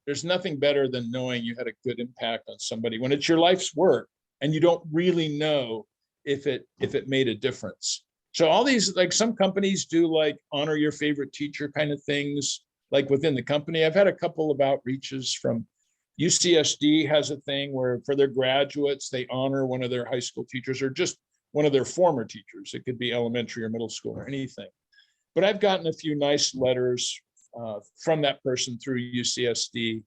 There's nothing better than knowing you had a good impact on somebody when it's your life's work and you don't really know if it made a difference. So all these, like, some companies do like honor your favorite teacher kind of things, like within the company. I've had a couple of outreaches from UCSD has a thing where for their graduates, they honor one of their high school teachers, or just one of their former teachers. It could be elementary or middle school or anything. But I've gotten a few nice letters from that person through UCSD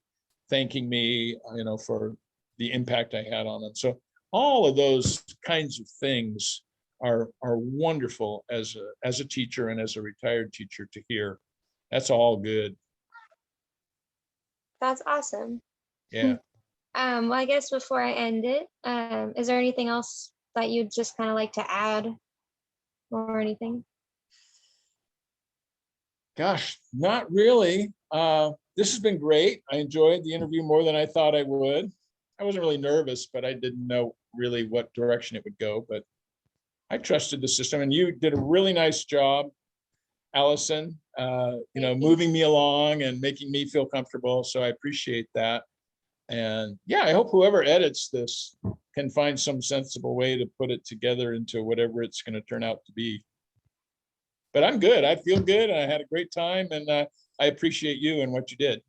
thanking me, for the impact I had on them. So all of those kinds of things are wonderful as a teacher and as a retired teacher to hear. That's all good. That's awesome. Yeah. Well, I guess before I end it, is there anything else that you'd just kind of like to add or anything? Gosh, not really. This has been great. I enjoyed the interview more than I thought I would. I wasn't really nervous, but I didn't know really what direction it would go. But I trusted the system, and you did a really nice job, Allison. Moving me along and making me feel comfortable. So I appreciate that. And yeah, I hope whoever edits this can find some sensible way to put it together into whatever it's going to turn out to be. But I'm good. I feel good. And I had a great time, and I appreciate you and what you did.